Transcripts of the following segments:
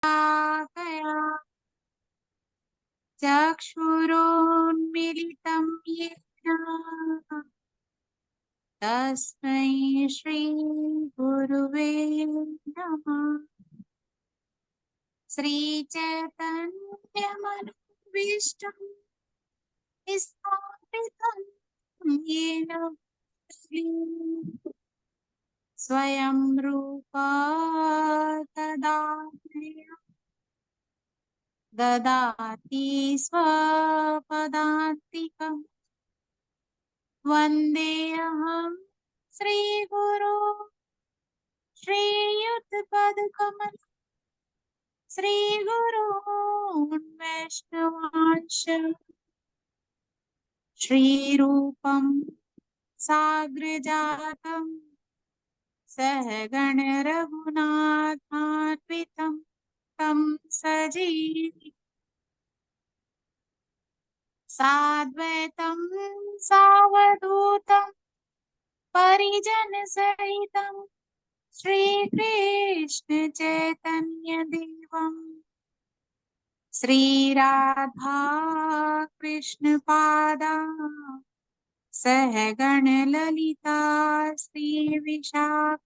गया चक्षुरोन्मीलितं येन तस्मै श्रीगुरुवे नमः। श्रीचैतन्यमनोभीष्टं स्थापितं येन स्वयं रूपा तदा ददाति स्वपदान्तिकम्। वन्देऽहं श्रीगुरो श्रीयुतपदकमलं श्रीगुरून् वैष्णवांश श्रीरूपं साग्रजातं सहगण रघुनाथान्वितं तं सजीवं साद्वैतं सावधूतं परिजनसहितं श्रीकृष्ण चैतन्य देवं श्रीराधा कृष्ण पादा सहगण ललिता श्री विशाखान्वितांश।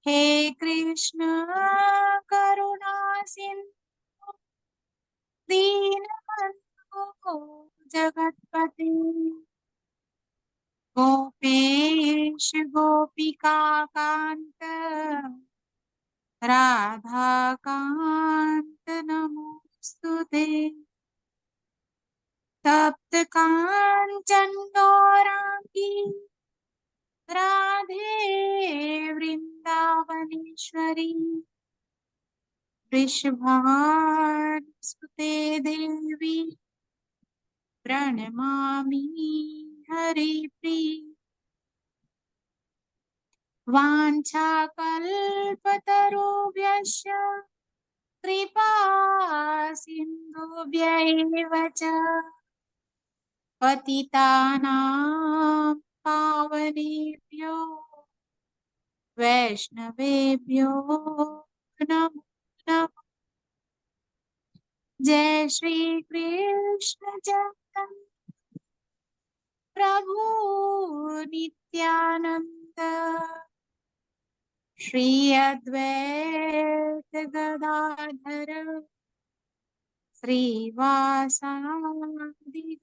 हे कृष्ण करुणा सिंधु दीनबंधु जगतपते गोपेश गोपिका कांत राधा कांत नमोस्तुते। तप्त कांचन गौरांगी राधे वृंदावनेश्वरी वृषभानुसुते देवी प्रणमामि हरिप्रिये। वाञ्छाकल्पतरुभ्यश्च कृपा सिन्धुभ्यैव च पतितानां पावनेभ्यो वैष्णवेभ्यो नमो नमः। जय श्री कृष्ण चैतन्य प्रभु नित्यानंद श्री अद्वैत गदाधर श्रीवासादि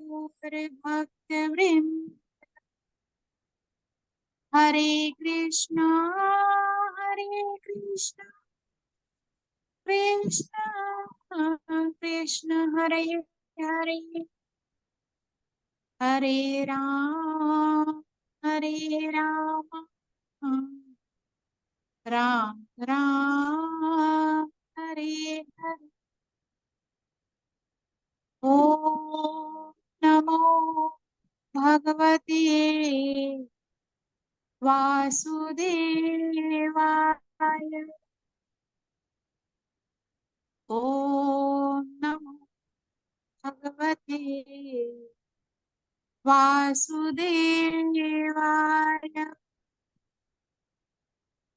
गौर भक्त वृंद। हरे कृष्ण कृष्ण कृष्ण हरे हरे हरे राम राम राम हरे हरे। ओम नमो भगवते वासुदेवाय। ओम नमो भगवते वासुदेवाय।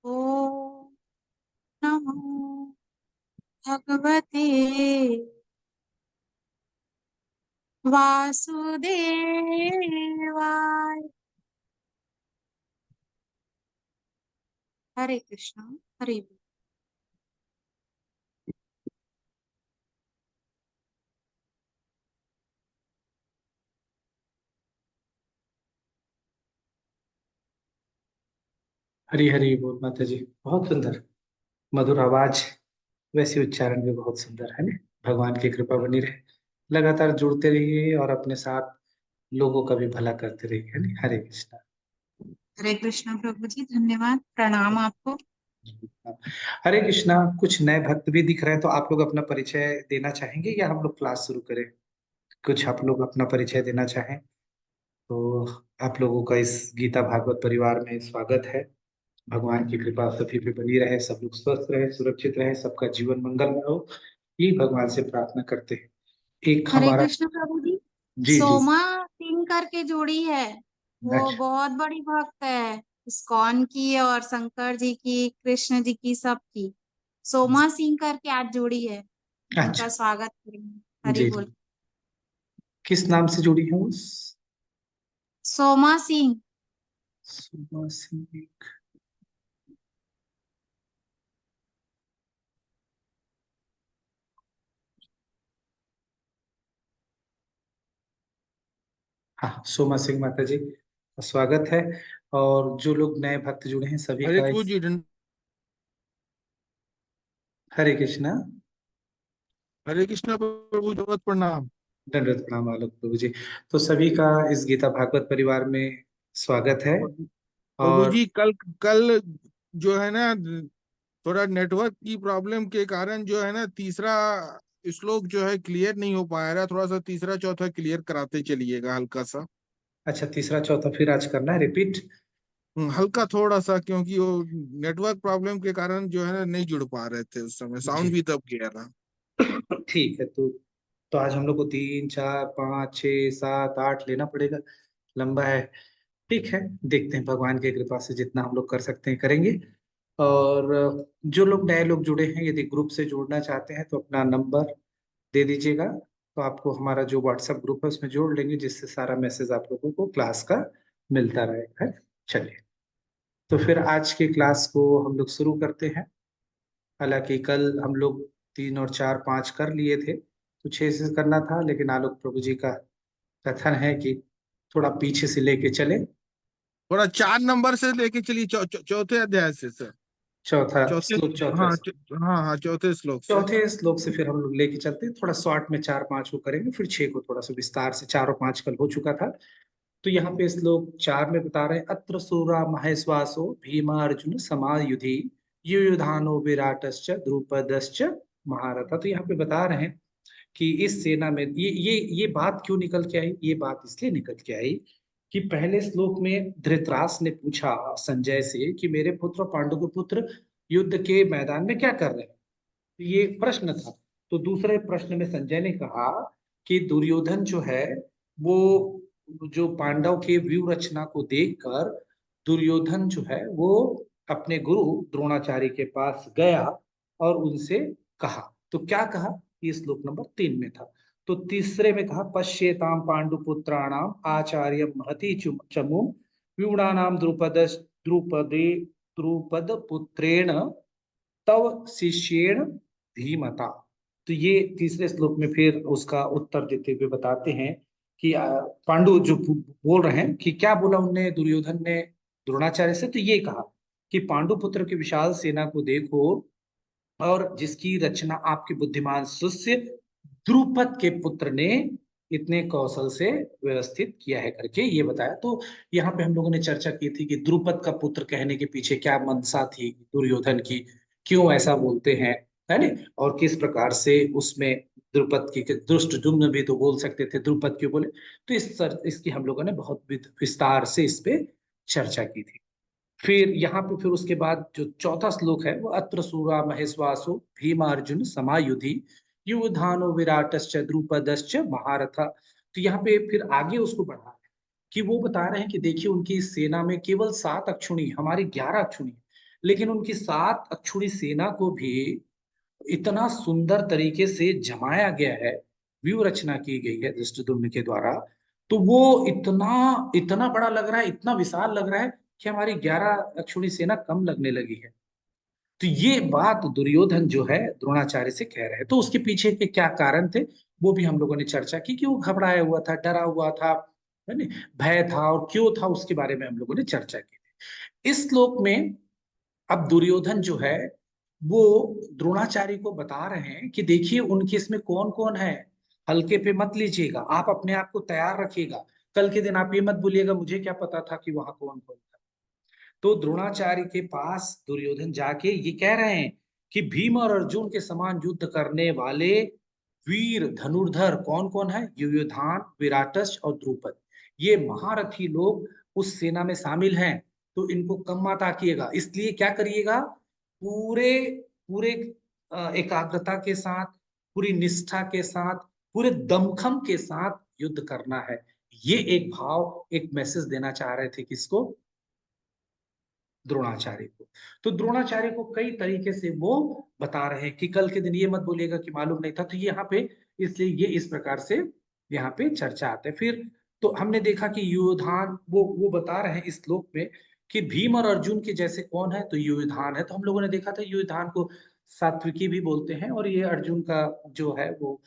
ओम नमो भगवते वासुदेवाय। हरे कृष्ण हरे बोल। हरी हरी बोल माता जी। बहुत सुंदर मधुर आवाज, वैसे उच्चारण भी बहुत सुंदर है ना। भगवान की कृपा बनी रहे, लगातार जुड़ते रहिए और अपने साथ लोगों का भी भला करते रहिए, है ना। हरे कृष्णा। हरे कृष्ण प्रभु जी, धन्यवाद, प्रणाम आपको। हरे कृष्णा। कुछ नए भक्त भी दिख रहे हैं, तो आप लोग अपना परिचय देना चाहेंगे या हम लोग क्लास शुरू करें? कुछ आप लोग अपना परिचय देना चाहें तो। आप लोगों का इस गीता भागवत परिवार में स्वागत है। भगवान की कृपा सभी पे बनी रहे, सब लोग स्वस्थ रहे, सुरक्षित रहे, सबका जीवन मंगलमय हो, ये भगवान से प्रार्थना करते हैं। एक हरे हमारा। कृष्ण प्रभु जी। जी जी। सोमा सिंह करके जोड़ी है, वो अच्छा। बहुत बड़ी भक्त है। इस्कॉन की और शंकर जी की, कृष्ण जी की, सबकी। सोमा सिंह करके आज जुड़ी है, अच्छा। उनका स्वागत करेंगे। हरि जी बोल। जी। किस नाम से जुड़ी है उस? सोमा सिंह। सुबह सिंह। हाँ, सोमा सिंह माता जी का स्वागत है। और जो लोग नए भक्त जुड़े हैं सभी हरे का प्रभु इस जी, हरे कृष्णा। हरे कृष्णा प्रभु, जगत प्रणाम। दंडवत प्रणाम आलोक प्रभु जी। तो सभी का इस गीता भागवत परिवार में स्वागत है। प्रभु और जी, कल कल जो है ना, थोड़ा नेटवर्क की प्रॉब्लम के कारण जो है ना, तीसरा श्लोक जो है क्लियर नहीं हो पाया रहा। थोड़ा सा तीसरा चौथा क्लियर कराते चलिएगा, हल्का सा। अच्छा, तीसरा चौथा फिर आज करना है रिपीट? हल्का थोड़ा सा, क्योंकि वो नेटवर्क प्रॉब्लम के कारण जो है ना नहीं जुड़ पा रहे थे उस समय, साउंड जी। भी तब गया था। ठीक है। तो आज हम लोग को 3 4 5 6 7 8 लेना पड़ेगा। लंबा है। ठीक है। देखते हैं, भगवान की कृपा से जितना हम लोग कर सकते हैं करेंगे। और जो लोग नए लोग जुड़े हैं, यदि ग्रुप से जुड़ना चाहते हैं तो अपना नंबर दे दीजिएगा। तो आपको हमारा जो व्हाट्सएप ग्रुप है उसमें जोड़ लेंगे, जिससे सारा मैसेज आप लोगों को क्लास का मिलता रहेगा। चलिए, तो फिर आज की क्लास को हम लोग शुरू करते हैं। हालांकि कल हम लोग 3 और 4 5 कर लिए थे, तो 6 से करना था, लेकिन आलोक प्रभु जी का कथन है कि थोड़ा पीछे से लेके चले। थोड़ा 4 नंबर से लेके चलिए, चौथे अध्याय से सर। चौथा चौथे। श्लोक, चौथा हाँ हाँ हाँ, चौथे श्लोक से। चौथे श्लोक से फिर हम लोग लेके चलते हैं। थोड़ा शॉर्ट में 4 5 को करेंगे, फिर 6 को थोड़ा सा विस्तार से। 4 और 5 कल हो चुका था। तो यहाँ पे श्लोक 4 में बता रहे हैं, अत्र सूरा महेश्वासो भीमा अर्जुन समायुधि युयुधानो विराटश्च द्रुपदश्च महारथा। तो यहाँ पे बता रहे हैं कि इस सेना में ये बात क्यों निकल के आई। ये बात इसलिए निकल के आई कि पहले श्लोक में धृतराष्ट्र ने पूछा संजय से कि मेरे पुत्र पांडु के पुत्र युद्ध के मैदान में क्या कर रहे हैं। ये प्रश्न था। तो दूसरे प्रश्न में संजय ने कहा कि दुर्योधन जो है वो जो पांडव के व्यूह रचना को देखकर दुर्योधन जो है वो अपने गुरु द्रोणाचार्य के पास गया और उनसे कहा। तो क्या कहा, ये श्लोक नंबर 3 में था। तो तीसरे में कहा, पश्येताम पांडुपुत्राणाम आचार्य महति चमु व्यूणानाम द्रुपद पुत्रेण तव शिष्येण धीमता। तो ये तीसरे श्लोक में फिर उसका उत्तर देते हुए बताते हैं कि पांडु जो बोल रहे हैं कि क्या बोला उनने, दुर्योधन ने द्रोणाचार्य से। तो ये कहा कि पांडु पुत्र की विशाल सेना को देखो और जिसकी रचना आपके बुद्धिमान शिष्य द्रुपद के पुत्र ने इतने कौशल से व्यवस्थित किया है करके ये बताया। तो यहाँ पे हम लोगों ने चर्चा की थी कि द्रुपद का पुत्र कहने के पीछे क्या मंशा थी दुर्योधन की, क्यों ऐसा बोलते हैं, है ना। और किस प्रकार से उसमें द्रुपद की दुष्टद्युम्न भी तो बोल सकते थे, द्रुपद क्यों बोले। तो इसकी हम लोगों ने बहुत विस्तार से इस पे चर्चा की थी। फिर यहाँ पे फिर उसके बाद जो चौथा श्लोक है वो, अत्र सूरा महेश्वासो भीमार्जुन समायुधि युधानो विराटश्च द्रुपदश्च महारथा। तो यहाँ पे फिर आगे उसको बढ़ा है कि वो बता रहे हैं कि देखिए उनकी इस सेना में केवल 7 अक्षुणी, हमारी 11 अक्षुणी, लेकिन उनकी 7 अक्षुणी सेना को भी इतना सुंदर तरीके से जमाया गया है, व्यूह रचना की गई है धृष्टद्युम्न के द्वारा। तो वो इतना इतना बड़ा लग रहा है, इतना विशाल लग रहा है कि हमारी 11 अक्षुणी सेना कम लगने लगी है। तो ये बात दुर्योधन जो है द्रोणाचार्य से कह रहे हैं। तो उसके पीछे के क्या कारण थे वो भी हम लोगों ने चर्चा की कि वो घबराया हुआ था, डरा हुआ था, है ना, भय था, और क्यों था उसके बारे में हम लोगों ने चर्चा की थी। इस श्लोक में अब दुर्योधन जो है वो द्रोणाचार्य को बता रहे हैं कि देखिए उनके इसमें कौन कौन है, हल्के पे मत लीजिएगा, आप अपने आप को तैयार रखिएगा। कल के दिन आप ये मत बोलिएगा मुझे क्या पता था कि वहां कौन कौन था। तो द्रोणाचार्य के पास दुर्योधन जाके ये कह रहे हैं कि भीम और अर्जुन के समान युद्ध करने वाले वीर धनुर्धर कौन कौन है, युयुधान, विराटस और द्रुपद, ये महारथी लोग उस सेना में शामिल हैं। तो इनको कम मत आकिएगा, इसलिए क्या करिएगा, पूरे पूरे एकाग्रता के साथ, पूरी निष्ठा के साथ, पूरे दमखम के साथ युद्ध करना है। ये एक भाव, एक मैसेज देना चाह रहे थे किसको, द्रोणाचार्य को। तो द्रोणाचार्य को कई तरीके से वो बता रहे हैं कि कल के दिन ये मत बोलिएगा कि मालूम नहीं था, तो ये यहाँ पे इसलिए ये इस प्रकार से यहाँ पे चर्चा आते हैं। फिर तो हमने देखा कि युधान वो बता रहे हैं इस श्लोक में कि भीम और अर्जुन के जैसे कौन है, तो युधान है। तो हम लोगों ने देखा था युधान को सात्विकी भी बोलते हैं, और ये अर्जुन का जो है वो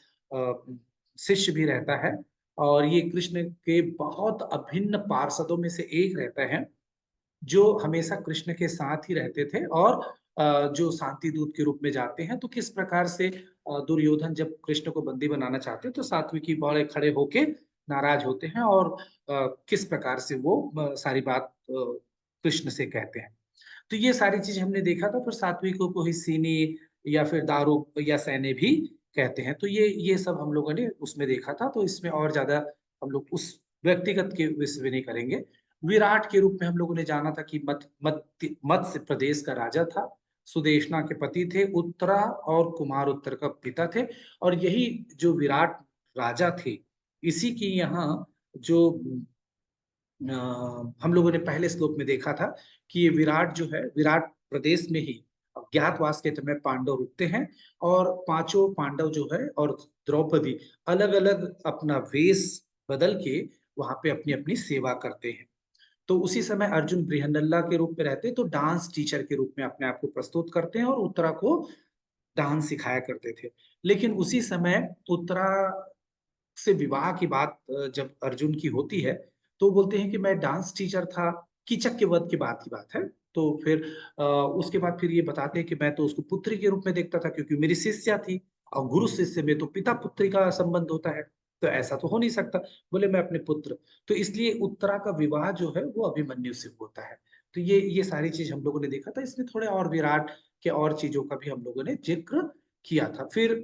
शिष्य भी रहता है, और ये कृष्ण के बहुत अभिन्न पार्षदों में से एक रहता है, जो हमेशा कृष्ण के साथ ही रहते थे, और जो शांति दूत के रूप में जाते हैं। तो किस प्रकार से दुर्योधन जब कृष्ण को बंदी बनाना चाहते हैं तो सात्विकी बड़े खड़े होके नाराज होते हैं, और किस प्रकार से वो सारी बात कृष्ण से कहते हैं। तो ये सारी चीज हमने देखा था। फिर सात्विकों को ही सीनी या फिर दारू या सैने भी कहते हैं। तो ये सब हम लोगों ने उसमें देखा था। तो इसमें और ज्यादा हम लोग उस व्यक्तिगत के विषय में नहीं करेंगे। विराट के रूप में हम लोगों ने जाना था कि मत्स्य प्रदेश का राजा था, सुदेशना के पति थे, उत्तरा और कुमार उत्तर का पिता थे, और यही जो विराट राजा थे, इसी की यहाँ जो हम लोगों ने पहले श्लोक में देखा था कि ये विराट जो है, विराट प्रदेश में ही अज्ञातवास के समय पांडव रुकते हैं, और पांचों पांडव जो है और द्रौपदी अलग अलग अपना वेश बदल के वहां पे अपनी अपनी सेवा करते हैं। तो उसी समय अर्जुन बृहन्नला के रूप में रहते, तो डांस टीचर के रूप में अपने आप को प्रस्तुत करते हैं, और उत्तरा को डांस सिखाया करते थे। लेकिन उसी समय उत्तरा से विवाह की बात जब अर्जुन की होती है, तो बोलते हैं कि मैं डांस टीचर था, कीचक के वध के बाद की बात है। तो फिर उसके बाद फिर ये बताते हैं कि मैं तो उसको पुत्री के रूप में देखता था, क्योंकि मेरी शिष्या थी, और गुरु शिष्य में तो पिता पुत्री का संबंध होता है, तो ऐसा तो हो नहीं सकता। बोले मैं अपने पुत्र, तो इसलिए उत्तरा का विवाह जो है वो अभिमन्यु से होता है। तो ये सारी चीज हम लोगों ने देखा था। इसमें थोड़े और विराट के और चीजों का भी हम लोगों ने जिक्र किया था। फिर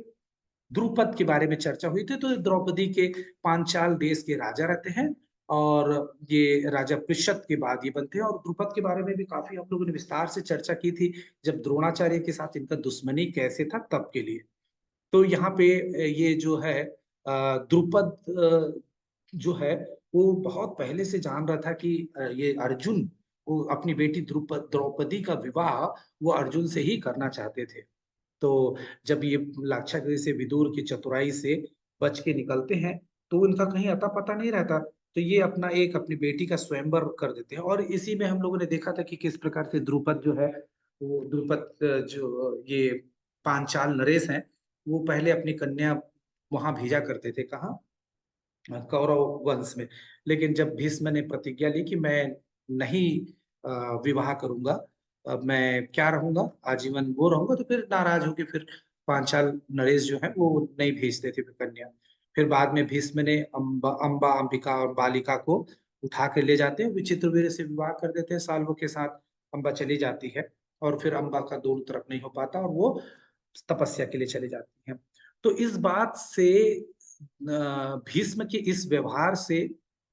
द्रुपद के बारे में चर्चा हुई थी। तो द्रौपदी के पांचाल देश के राजा रहते हैं, और ये राजा पृषद के बाद ये बनते हैं। और द्रुपद के बारे में भी काफी हम लोगों ने विस्तार से चर्चा की थी, जब द्रोणाचार्य के साथ इनका दुश्मनी कैसे था तब के लिए। तो यहाँ पे ये जो है द्रुपद जो है वो बहुत पहले से जान रहा था कि ये अर्जुन वो अपनी बेटी द्रौपदी का विवाह वो अर्जुन से ही करना चाहते थे। तो जब ये लाक्षागृह से विदुर की चतुराई से बच के निकलते हैं, तो उनका कहीं अता पता नहीं रहता। तो ये अपनी बेटी का स्वयंवर कर देते हैं, और इसी में हम लोगों ने देखा था कि किस प्रकार से द्रुपद जो है वो द्रुपद जो ये पांचाल नरेश हैं, वो पहले अपनी कन्या वहां भेजा करते थे, कहाँ, कौरव वंश में। लेकिन जब भीष्म ने प्रतिज्ञा ली कि मैं नहीं विवाह करूंगा, अब मैं क्या रहूंगा, आजीवन वो रहूंगा, तो फिर नाराज होके फिर पांचाल नरेश जो है वो नहीं भेजते थे फिर कन्या। फिर बाद में भीष्म ने अंबा अंबिका और बालिका को उठा कर ले जाते हैं, विचित्रवीर्य से विवाह कर देते हैं साल्व के साथ। अंबा चली जाती है, और फिर अंबा का दोनों तरफ नहीं हो पाता, और वो तपस्या के लिए चली जाती है। तो इस बात से भीष्म के इस व्यवहार से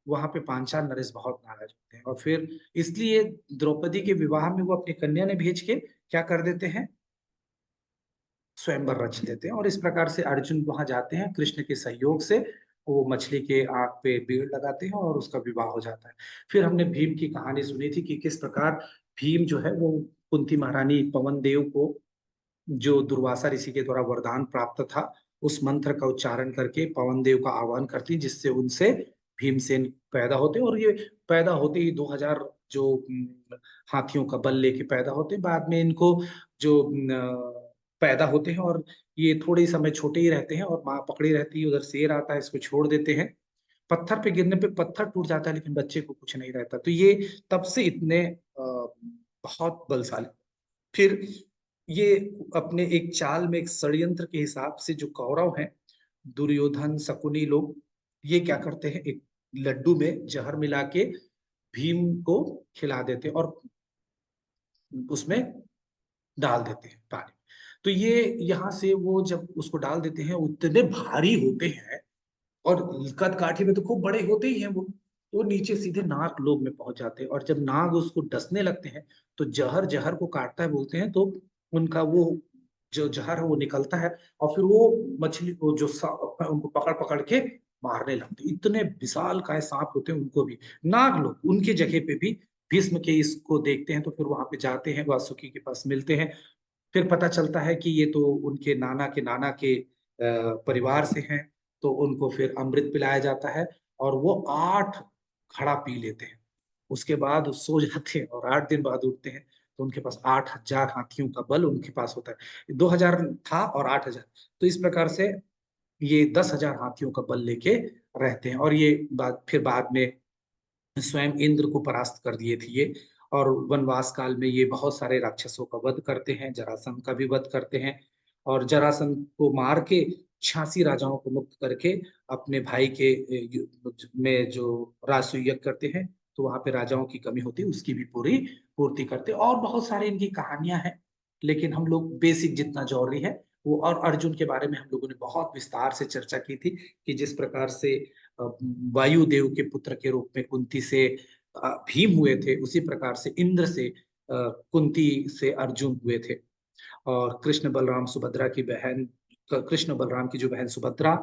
वहां पे पांचाल नरेश बहुत नाराज होते हैं, और फिर इसलिए द्रौपदी के विवाह में वो अपनी कन्या ने भेज के क्या कर देते हैं, स्वयंवर रच देते हैं। और इस प्रकार से अर्जुन वहां जाते हैं, कृष्ण के सहयोग से वो मछली के आंख पे बेड़ लगाते हैं, और उसका विवाह हो जाता है। फिर हमने भीम की कहानी सुनी थी कि किस प्रकार भीम जो है वो कुंती महारानी पवन देव को, जो दुर्वासा ऋषि के द्वारा वरदान प्राप्त था, उस मंत्र का उच्चारण करके पवन देव का आह्वान करती, जिससे उनसे भीमसेन पैदा होते, और ये पैदा होते ही 2000 जो हाथियों का बल लेके पैदा होते। बाद में इनको जो पैदा होते हैं, और ये थोड़े समय छोटे ही रहते हैं, और माँ पकड़ी रहती है, उधर शेर आता है, इसको छोड़ देते हैं। पत्थर पे गिरने पे पत्थर टूट जाता है, लेकिन बच्चे को कुछ नहीं रहता। तो ये तब से इतने बहुत बलशाली। फिर ये अपने एक चाल में, एक षड्यंत्र के हिसाब से, जो कौरव हैं, दुर्योधन शकुनी लोग, ये क्या करते हैं, एक लड्डू में जहर मिला के भीम को खिला देते हैं, और उसमें डाल देते हैं पानी। तो ये यहाँ से वो जब उसको डाल देते हैं, उतने भारी होते हैं, और कद काठी में तो खूब बड़े होते ही हैं वो नीचे सीधे नाक लोग में पहुंच जाते हैं, और जब नाग उसको डसने लगते हैं, तो जहर जहर को काटता है बोलते हैं, तो उनका वो जो जहर है वो निकलता है, और फिर वो मछली को जो सांप है उनको पकड़ पकड़ के मारने लगते हैं। इतने विशाल काय सांप होते हैं, उनको भी नाग लोग उनके जगह पे भी भीष्म के इसको देखते हैं तो फिर वहां पे जाते हैं, वासुकी के पास मिलते हैं। फिर पता चलता है कि ये तो उनके नाना के परिवार से हैं। तो उनको फिर अमृत पिलाया जाता है और वो 8 घड़ा पी लेते हैं। उसके बाद वो सो जाते हैं और 8 दिन बाद उठते हैं। तो उनके पास 8,000 हाथियों का बल उनके पास होता है। 2,000 था और 8,000। तो इस प्रकार से ये 10,000 हाथियों का बल लेके रहते हैं। और ये फिर बाद में स्वयं इंद्र को परास्त कर दिए थे ये। और वनवास काल में ये बहुत सारे राक्षसों का वध करते हैं, जरासंध का भी वध करते हैं। और जरासंध को मार के 86 राजाओं को मुक्त करके अपने भाई के में जो राजसूय यज्ञ करते हैं, तो वहां पे राजाओं की कमी होती है उसकी भी पूरी पूर्ति करते हैं। और बहुत सारी इनकी कहानियां हैं, लेकिन हम लोग बेसिक जितना जरूरी है वो। और अर्जुन के बारे में हम लोगों ने बहुत विस्तार से चर्चा की थी कि जिस प्रकार से वायुदेव के पुत्र के रूप में कुंती से भीम हुए थे, उसी प्रकार से इंद्र से कुंती से अर्जुन हुए थे। और कृष्ण बलराम सुभद्रा की बहन, कृष्ण बलराम की जो बहन सुभद्रा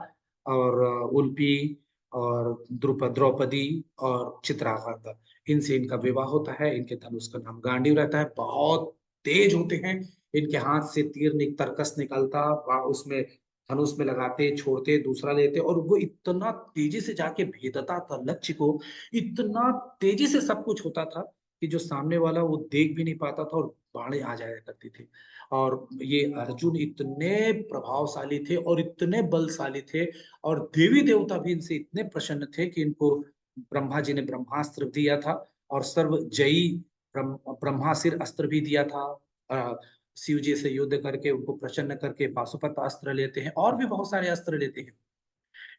और उल्पी और द्रौपदी और चित्रांगदा, इनसे इनका विवाह होता है। इनके धनुष का नाम गांडीव रहता है। बहुत तेज होते हैं, इनके हाथ से तरकस निकलता, उसमें धनुष में लगाते, छोड़ते, दूसरा लेते, और वो इतना तेजी से जाके भेदता था लक्ष्य को। इतना तेजी से सब कुछ होता था कि जो सामने वाला वो देख भी नहीं पाता था और बाणें आ जाया करती थी। और ये अर्जुन इतने प्रभावशाली थे और इतने बलशाली थे, और देवी देवता भी इनसे इतने प्रसन्न थे कि इनको ब्रह्मा जी ने ब्रह्मास्त्र दिया था और सर्वजयी ब्रह्मासिर अस्त्र भी दिया था। शिव जी से युद्ध करके उनको प्रसन्न करके पाशुपत अस्त्र लेते हैं और भी बहुत सारे अस्त्र लेते हैं।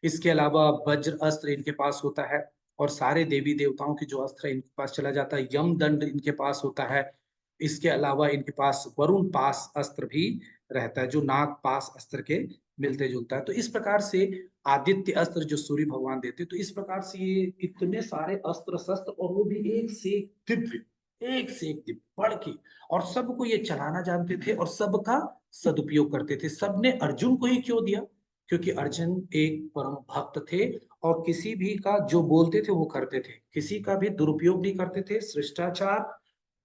इसके अलावा वज्र अस्त्र इनके पास होता है, और सारे देवी देवताओं के जो अस्त्र इनके पास चला जाता है। यम दंड इनके पास होता है। इसके अलावा इनके पास वरुण पास अस्त्र भी रहता है, जो नाग पास अस्त्र के मिलते जुलता है। तो इस प्रकार से आदित्य अस्त्र जो सूर्य भगवान देते, तो इस प्रकार से ये इतने सारे अस्त्र शस्त्र, और वो भी एक से एक दिव्य, एक से एक दिव्य बढ़ के, और सबको ये चलाना जानते थे और सबका सदुपयोग करते थे। सबने अर्जुन को ही क्यों दिया? क्योंकि अर्जुन एक परम भक्त थे और किसी भी का जो बोलते थे वो करते थे, किसी का भी दुरुपयोग नहीं करते थे। शिष्टाचार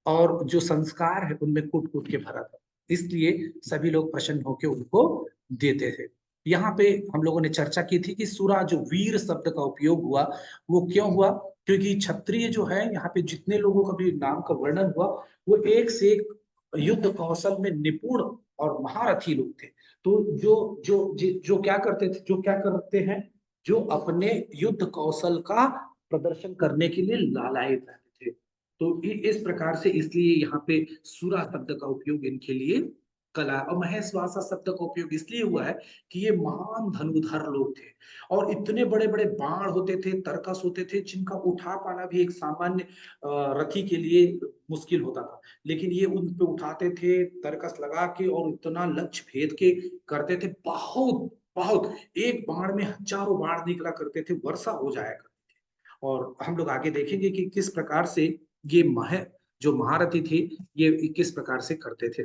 और जो संस्कार है उनमें कूट कूट के भरा था, इसलिए सभी लोग प्रसन्न होकर उनको देते थे। यहाँ पे हम लोगों ने चर्चा की थी कि सुरा, जो वीर शब्द का उपयोग हुआ, वो क्यों हुआ? क्योंकि क्षत्रिय जो है, यहाँ पे जितने लोगों का भी नाम का वर्णन हुआ, वो एक से एक युद्ध कौशल में निपुण और महारथी लोग थे। तो जो क्या करते थे, जो क्या करते हैं, जो अपने युद्ध कौशल का प्रदर्शन करने के लिए लालायित रहते थे। तो इस प्रकार से, इसलिए यहाँ पे सुरा शब्द का उपयोग इनके लिए कला, और महेश्वासा शब्द का उपयोग इसलिए हुआ है कि ये महान धनुधर लोग थे और इतने बड़े बड़े बाण होते थे, तरकस होते थे, जिनका उठा पाना भी एक सामान्य रथी के लिए मुश्किल होता था। लेकिन ये उन पे उठाते थे तरकस लगा के और इतना लक्ष्य भेद के करते थे। बहुत बहुत, एक बाण में हजारों बाण निकला करते थे, वर्षा हो जाया करती थी। और हम लोग आगे देखेंगे कि किस प्रकार से ये जो महारथी थे, ये किस प्रकार से करते थे।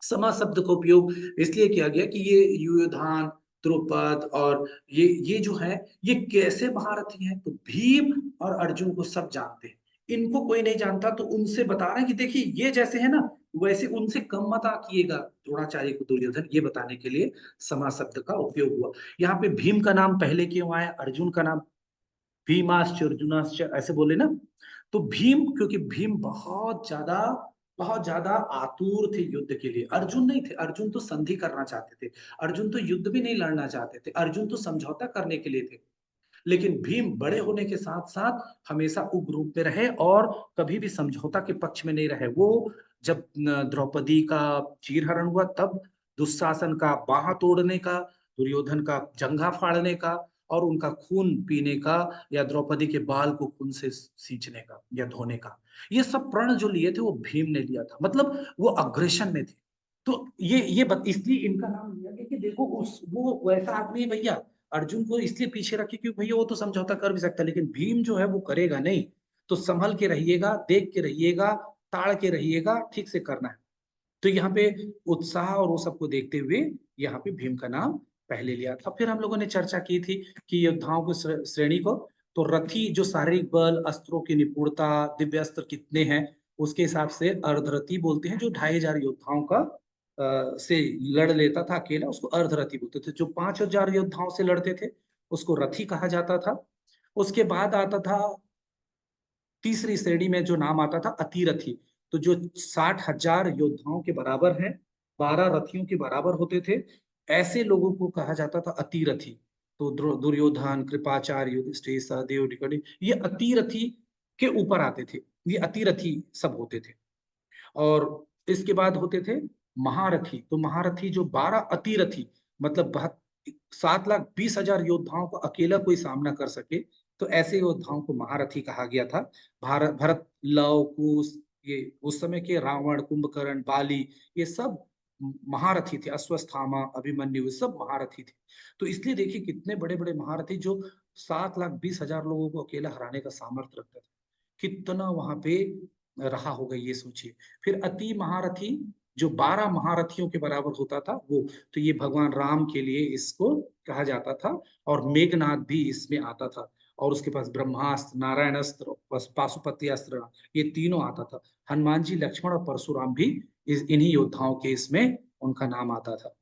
समा शब्द का उपयोग इसलिए किया गया कि ये युयोधान, द्रुपद और ये जो है, ये कैसे महारथी हैं? तो भीम और अर्जुन को सब जानते हैं, इनको कोई नहीं जानता। तो उनसे बता रहे हैं कि देखिए ये जैसे है ना, वैसे उनसे कम मत आकिएगा द्रोणाचार्य को, दुर्योधन, ये बताने के लिए समा शब्द का उपयोग हुआ। यहाँ पे भीम का नाम पहले क्यों आया, अर्जुन का नाम भीमाश्च अर्जुनाश्च ऐसे बोले ना? तो भीम, क्योंकि भीम बहुत ज्यादा आतुर थे युद्ध के लिए। अर्जुन नहीं थे, अर्जुन तो संधि करना चाहते थे, अर्जुन तो युद्ध भी नहीं लड़ना चाहते थे, अर्जुन तो समझौता करने के लिए थे। लेकिन भीम बड़े होने के साथ साथ हमेशा उग्र रूप में रहे और कभी भी समझौता के पक्ष में नहीं रहे। वो जब द्रौपदी का चीरहरण हुआ, तब दुशासन का बाह तोड़ने का, दुर्योधन का जंघा फाड़ने का, और उनका खून पीने का, या द्रौपदी के बाल को खून से सींचने का या धोने का, ये सब प्रण जो लिए थे वो भीम ने लिया था। मतलब वो अग्रेशन में थे। तो इसलिए इनका नाम लिया गया कि देखो वो वैसा आदमी है भैया। अर्जुन को इसलिए पीछे रखे क्योंकि भैया वो तो समझौता कर भी सकता है, लेकिन भीम जो है वो करेगा नहीं। तो संभल के रहिएगा, देख के रहिएगा, ताड़ के रहिएगा, ठीक से करना है। तो यहाँ पे उत्साह और वो सबको देखते हुए यहाँ पे भीम का नाम पहले लिया था। फिर हम लोगों ने चर्चा की थी कि योद्धाओं की श्रेणी को, तो रथी जो शारीरिक बल, अस्त्रों की निपुणता, दिव्य अस्त्र कितने हैं उसके हिसाब से अर्धरथी बोलते हैं। जो 2500 योद्धाओं का से लड़ लेता था अकेला उसको अर्धरथी बोलते थे। जो 5000 योद्धाओं से लड़ते थे उसको रथी कहा जाता था। उसके बाद आता था तीसरी श्रेणी में जो नाम आता था अतिरथी। तो जो 60,000 योद्धाओं के बराबर हैं, 12 रथियों के बराबर होते थे, ऐसे लोगों को कहा जाता था अतिरथी। तो दुर्योधन, कृपाचार्य, युधिष्ठिर, सहदेव, निकटि, ये अतिरथी के ऊपर आते थे। ये अतिरथी सब होते थे। और इसके बाद होते थे महारथी। तो महारथी जो 12 अतिरथी, मतलब 7,20,000 योद्धाओं को अकेला कोई सामना कर सके, तो ऐसे योद्धाओं को महारथी कहा गया था। भरत, लव, कुश, ये उस समय के रावण, कुंभकर्ण, बाली, ये सब महारथी थे। अश्वत्थामा, अभिमन्यु, सब महारथी थे। तो इसलिए देखिए कितने बड़े बड़े महारथी जो 7,20,000 लोगों को अकेला हराने का सामर्थ्य रखते थे। कितना वहां पे रहा होगा ये सोचिए। फिर अति महारथी जो 12 महारथियों के बराबर होता था वो, तो ये भगवान राम के लिए इसको कहा जाता था। और मेघनाद भी इसमें आता था। और उसके पास ब्रह्मास्त्र, नारायण अस्त्र, पाशुपति अस्त्र, ये तीनों आता था। हनुमान जी, लक्ष्मण और परशुराम भी इन्हीं योद्धाओं के इसमें उनका नाम आता था।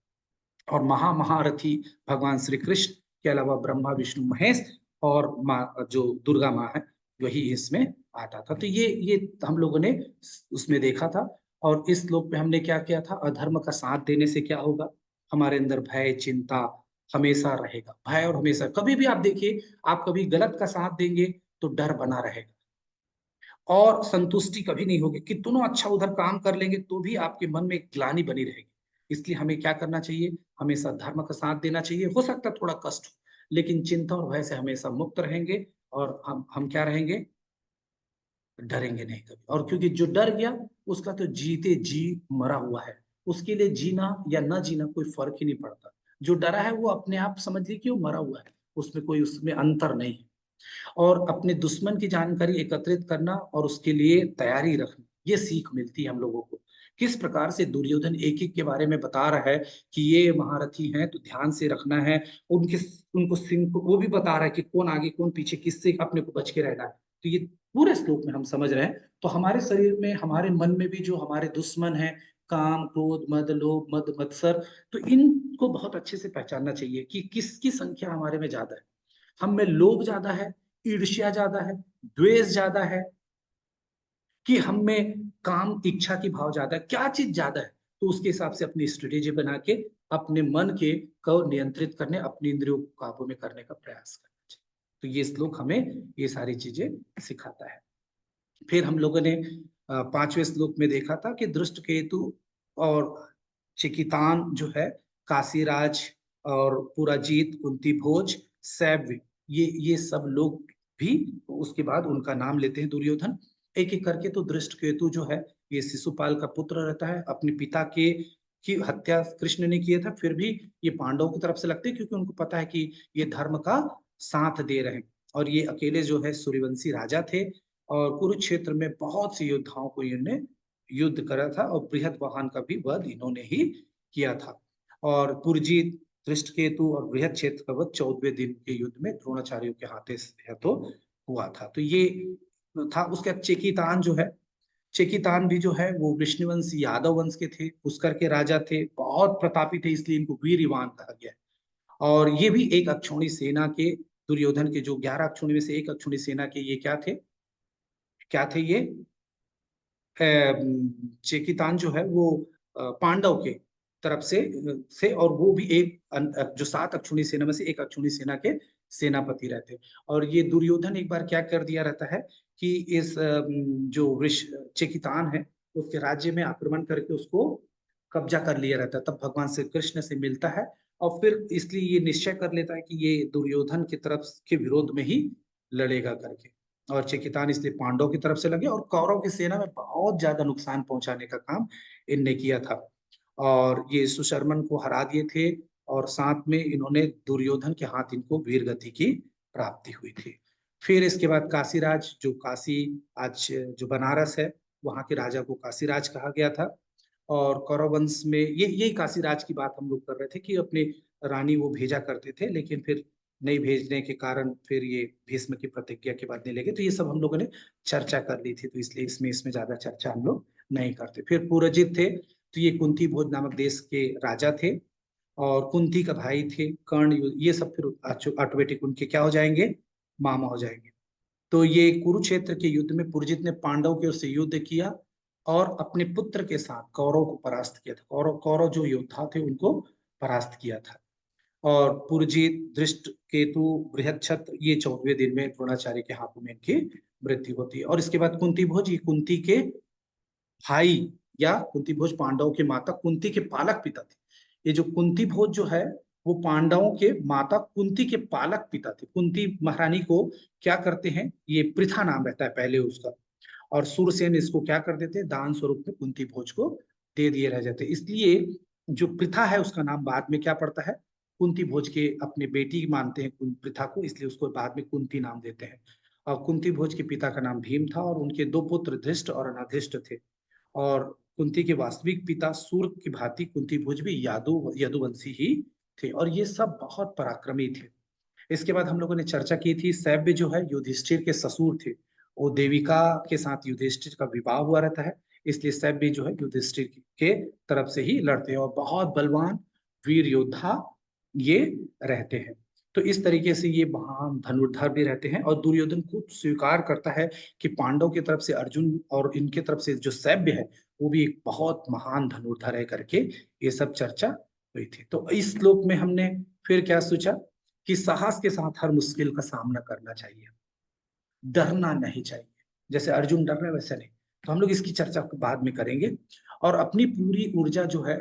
और महारथी भगवान श्री कृष्ण के अलावा ब्रह्मा, विष्णु, महेश और माँ जो दुर्गा माँ है वही इसमें आता था। तो ये हम लोगों ने उसमें देखा था। और इस श्लोक में हमने क्या किया था, अधर्म का साथ देने से क्या होगा, हमारे अंदर भय, चिंता हमेशा रहेगा। भय और हमेशा, कभी भी आप देखिए, आप कभी गलत का साथ देंगे तो डर बना रहेगा और संतुष्टि कभी नहीं होगी। कितना अच्छा उधर काम कर लेंगे तो भी आपके मन में एक ग्लानि बनी रहेगी। इसलिए हमें क्या करना चाहिए, हमेशा धर्म का साथ देना चाहिए। हो सकता है थोड़ा कष्ट हो, लेकिन चिंता और भय से हमेशा मुक्त रहेंगे। और हम क्या रहेंगे, डरेंगे नहीं कभी। और क्योंकि जो डर गया उसका तो जीते जी मरा हुआ है, उसके लिए जीना या ना जीना कोई फर्क ही नहीं पड़ता। जो डरा है वो अपने आप समझ लीजिए कि वो मरा हुआ है, उसमें कोई उसमें अंतर नहीं है। और अपने दुश्मन की जानकारी एकत्रित करना और उसके लिए तैयारी रखना, ये सीख मिलती है हम लोगों को। किस प्रकार से दुर्योधन एक एक के बारे में बता रहा है कि ये महारथी हैं तो ध्यान से रखना है उनके, उनको सिंह को वो भी बता रहा है कि कौन आगे कौन पीछे, किससे अपने को बच के रहना है। तो ये पूरे श्लोक में हम समझ रहे हैं। तो हमारे शरीर में, हमारे मन में भी जो हमारे दुश्मन है, काम, क्रोध, मद, लोभ, मद, मत्सर, तो इनको बहुत अच्छे से पहचानना चाहिए कि किसकी संख्या हमारे में ज्यादा है। हम में लोभ ज्यादा है, ईर्ष्या ज्यादा है, द्वेष ज्यादा है, कि हम में काम, इच्छा की भाव ज्यादा है, क्या चीज ज्यादा है। तो उसके हिसाब से अपनी स्ट्रेटेजी बना के अपने मन के को नियंत्रित करने, अपनी इंद्रियों को काबू में करने का प्रयास करना चाहिए। तो ये श्लोक हमें ये सारी चीजें सिखाता है। फिर हम लोगों ने 5वें श्लोक में देखा था कि दृष्टकेतु और चिकितान जो है, काशीराज और पुराजीत, कुंती भोज, सैव्य, ये सब लोग भी उसके बाद उनका नाम लेते हैं दुर्योधन एक एक करके। तो दृष्टकेतु जो है ये शिशुपाल का पुत्र रहता है। अपने पिता के की हत्या कृष्ण ने किया था, फिर भी ये पांडवों की तरफ से लगते हैं क्योंकि उनको पता है कि ये धर्म का साथ दे रहे हैं। और ये अकेले जो है सूर्यवंशी राजा थे और कुरुक्षेत्र में बहुत सी योद्धाओं को इन्होंने युद्ध करा था और बृहद वाहन का भी वध इन्होंने ही किया था। और पुरजीत, दृष्टकेतु और बृहद क्षेत्र का वध 14वें दिन के युद्ध में द्रोणाचार्यों के हाथे से तो हुआ था। तो ये था। उसके बाद चेकितान जो है, चेकितान भी जो है वो विष्णुवंश यादव वंश के थे, पुष्कर के राजा थे, बहुत प्रतापी थे, इसलिए इनको वीरवान कहा गया। और ये भी एक अक्षौणी सेना के, दुर्योधन के जो 11 अक्षौणी में से एक अक्षौणी सेना के ये क्या थे ये चेकितान जो है वो पांडव के तरफ से और वो भी एक जो 7 अक्षौणी सेना में से एक अक्षौणी सेना के सेनापति रहते। और ये दुर्योधन एक बार क्या कर दिया रहता है कि इस जो चेकितान है उसके राज्य में आक्रमण करके उसको कब्जा कर लिया रहता है। तब भगवान श्री कृष्ण से मिलता है और फिर इसलिए ये निश्चय कर लेता है कि ये दुर्योधन की तरफ के विरोध में ही लड़ेगा करके। और चेकितान इसलिए पांडव की तरफ से लगे और कौरव की सेना में बहुत ज्यादा नुकसान पहुंचाने का काम इनने किया था। और ये सुशर्मन को हरा दिए थे और साथ में इन्होंने दुर्योधन के हाथ इनको वीरगति की प्राप्ति हुई थी। फिर इसके बाद काशीराज, जो काशी आज जो बनारस है, वहां के राजा को काशीराज कहा गया था। और कौरव वंश में यही काशीराज की बात हम लोग कर रहे थे कि अपने रानी वो भेजा करते थे, लेकिन फिर नहीं भेजने के कारण फिर ये भीष्म की प्रतिज्ञा के बाद नहीं लेंगे। तो ये सब हम लोगों ने चर्चा कर ली थी, तो इसलिए इसमें ज्यादा चर्चा हम लोग नहीं करते। फिर पुरजित थे, तो ये कुंती भोज नामक देश के राजा थे, और कुंती का भाई थे कर्ण। ये सब फिर ऑटोमेटिक उनके क्या हो जाएंगे, मामा हो जाएंगे। तो ये कुरुक्षेत्र के युद्ध में पुरजित ने पांडव की ओर से युद्ध किया और अपने पुत्र के साथ कौरव को परास्त किया था। कौरव कौरव जो योद्धा थे उनको परास्त किया था। और पुरजित, दृष्ट केतु, बृहच्छत्र, ये 14वें दिन में द्रोणाचार्य के हाथों में इनकी मृत्यु होती है। और इसके बाद कुंती भोज, ये कुंती के भाई या कुंती भोज पांडवों के माता कुंती के पालक पिता थे। ये जो कुंती भोज जो है वो पांडवों के माता कुंती के पालक पिता थे। कुंती महारानी को क्या करते हैं, ये पृथा नाम रहता है पहले उसका, और सूरसेन इसको क्या कर देते हैं, दान स्वरूप में कुंती भोज को दे दिए रह जाते। इसलिए जो पृथा है उसका नाम बाद में क्या पड़ता है, कुंती भोज के अपने बेटी मानते हैं पृथा को, इसलिए उसको बाद में कुंती नाम देते हैं। और कुंती भोज के पिता का नाम भीम था और उनके 2 पुत्र धृष्ट और अनाधिष्ट थे। और कुंती के वास्तविक पिता सूर्य की भांति कुंती भोज भी यदुवंशी ही थे, और ये सब बहुत पराक्रमी थे। इसके बाद हम लोगों ने चर्चा की थी, सैव्य जो है युधिष्ठिर के ससुर थे, वो देविका के साथ युधिष्ठिर का विवाह हुआ रहता है, इसलिए सैव्य जो है युधिष्ठिर के तरफ से ही लड़ते हैं और बहुत बलवान वीर योद्धा ये रहते हैं। तो इस तरीके से ये महान धनुर्धर भी रहते हैं। और दुर्योधन खुद स्वीकार करता है कि पांडव की तरफ से अर्जुन और इनके तरफ से जो सैव्य है वो भी एक बहुत महान धनुर्धर है करके ये सब चर्चा हुई थी। तो इस श्लोक में हमने फिर क्या सोचा कि साहस के साथ हर मुश्किल का सामना करना चाहिए, डरना नहीं चाहिए। जैसे अर्जुन डर रहे वैसे नहीं। तो हम लोग इसकी चर्चा बाद में करेंगे। और अपनी पूरी ऊर्जा जो है,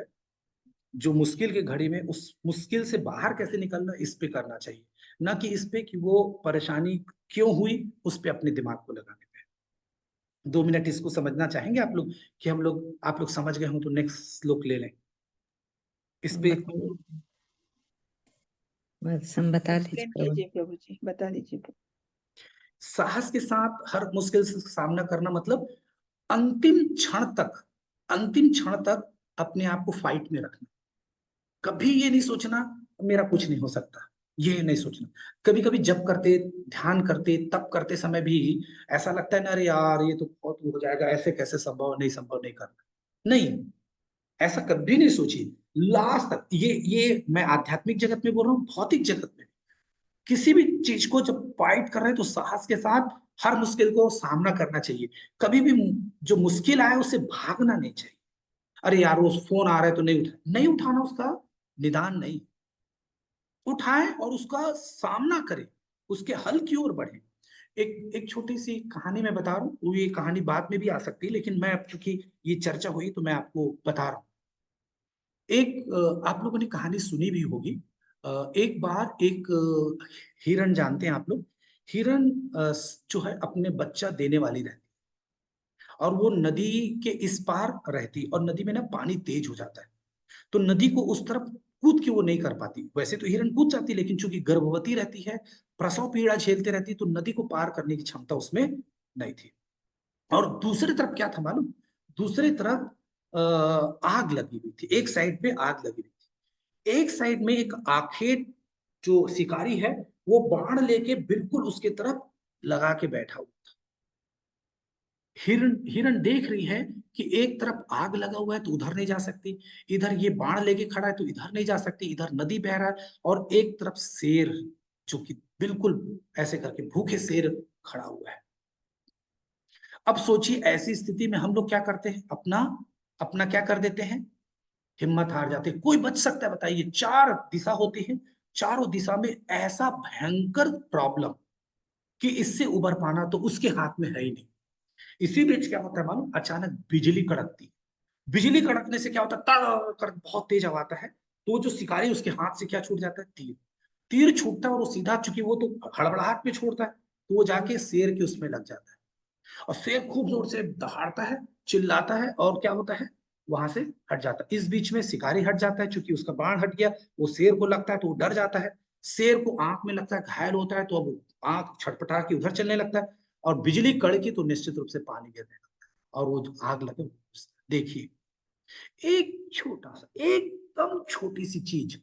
जो मुश्किल की घड़ी में उस मुश्किल से बाहर कैसे निकलना, इस पे करना चाहिए, ना कि इस पे कि वो परेशानी क्यों हुई उस पे अपने दिमाग को लगाने पे। 2 मिनट इसको समझना चाहेंगे आप लोग कि हम लोग आप लोग समझ गए हो तो नेक्स्ट श्लोक ले लें इस पे। बस हम बता एक्सप्लेन दीजिए। कीजिए प्रभु जी, बता दीजिए। साहस के साथ हर मुश्किल से सामना करना मतलब अंतिम क्षण तक अपने आप को फाइट में रखना। कभी ये नहीं सोचना मेरा कुछ नहीं हो सकता, ये नहीं सोचना। कभी कभी जब करते, ध्यान करते, तब करते समय भी ऐसा लगता है ना, अरे यार ये तो बहुत हो जाएगा, ऐसे कैसे संभव नहीं करना। नहीं, ऐसा कभी नहीं सोचिए लास्ट तक। ये मैं आध्यात्मिक जगत में बोल रहा हूँ, भौतिक जगत में किसी भी चीज को जब फाइट कर रहे हैं तो साहस के साथ हर मुश्किल को सामना करना चाहिए। कभी भी जो मुश्किल आए उससे भागना नहीं चाहिए। अरे यार वो फोन आ रहा है तो नहीं उठाना, उसका निदान नहीं, उठाएं और उसका सामना करें, उसके हल की ओर बढ़े। एक छोटी सी कहानी मैं बता रहा हूँ, ये कहानी बाद में भी आ सकती है, लेकिन मैं चूंकि ये चर्चा हुई तो मैं आपको बता रहा हूँ। आप लोगों ने कहानी सुनी भी होगी। एक बार एक हिरण, जानते हैं आप लोग, हिरण जो है अपने बच्चा देने वाली रहती और वो नदी के इस पार रहती, और नदी में ना पानी तेज हो जाता है तो नदी को उस तरफ कूद के वो नहीं कर पाती। वैसे तो हिरण कूद जाती, लेकिन चूंकि गर्भवती रहती है, प्रसव पीड़ा झेलते रहती, तो नदी को पार करने की क्षमता उसमें नहीं थी। और दूसरी तरफ क्या था मालूम, दूसरी तरफ आग लगी हुई थी, एक साइड पे आग लगी हुई थी, एक साइड में एक आखेट जो शिकारी है वो बाण लेके बिल्कुल उसके तरफ लगा के बैठा हुआ। हिरण हिरण देख रही है कि एक तरफ आग लगा हुआ है तो उधर नहीं जा सकती, इधर ये बाण लेके खड़ा है तो इधर नहीं जा सकती, इधर नदी बह रहा है, और एक तरफ शेर जो कि बिल्कुल ऐसे करके भूखे शेर खड़ा हुआ है। अब सोचिए ऐसी स्थिति में हम लोग क्या करते हैं, अपना अपना क्या कर देते हैं, हिम्मत हार जाते हैं। कोई बच सकता है बताइए, 4 दिशा होती है, चारों दिशा में ऐसा भयंकर प्रॉब्लम कि इससे उबर पाना तो उसके हाथ में है ही नहीं। इसी बीच क्या होता है मालूम, अचानक बिजली कड़कती, बिजली कड़कने से क्या होता है, तड़ कर बहुत तेज आवाज आता है, तो जो शिकारी उसके हाथ से क्या छूट जाता है, तीर। तीर छूटता है और वो सीधा, चूंकि वो तो हड़बड़ाहट में छोड़ता है, तो वो जाके शेर के उसमें लग जाता है, और शेर खूब जोर से दहाड़ता है, चिल्लाता है, और क्या होता है, वहां से हट जाता है। इस बीच में शिकारी हट जाता है, क्योंकि उसका बाण हट गया, वो शेर को लगता है तो वो डर जाता है, शेर को आंख में लगता है, घायल होता है, तो अब आंख छटपटा के उधर चलने लगता है, और बिजली कड़की तो निश्चित रूप से पानी गिरने लगता है, और वो आग लगे। देखिए एक छोटा सा, एकदम छोटी सी चीज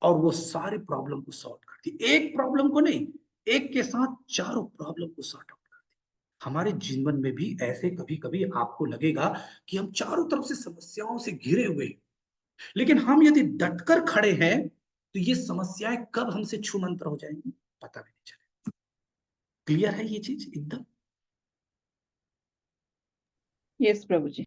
और वो सारी प्रॉब्लम को सॉल्व करती है। एक प्रॉब्लम को नहीं, एक के साथ चारों प्रॉब्लम को सॉर्ट आउट करती है। हमारे जीवन में भी ऐसे कभी कभी आपको लगेगा कि हम चारों तरफ से समस्याओं से घिरे हुए हैं, लेकिन हम यदि डटकर खड़े हैं तो ये समस्याएं कब हमसे छूमंतर हो जाएंगी पता भी नहीं चलेगा। क्लियर है ये चीज एकदम? यस प्रभु जी।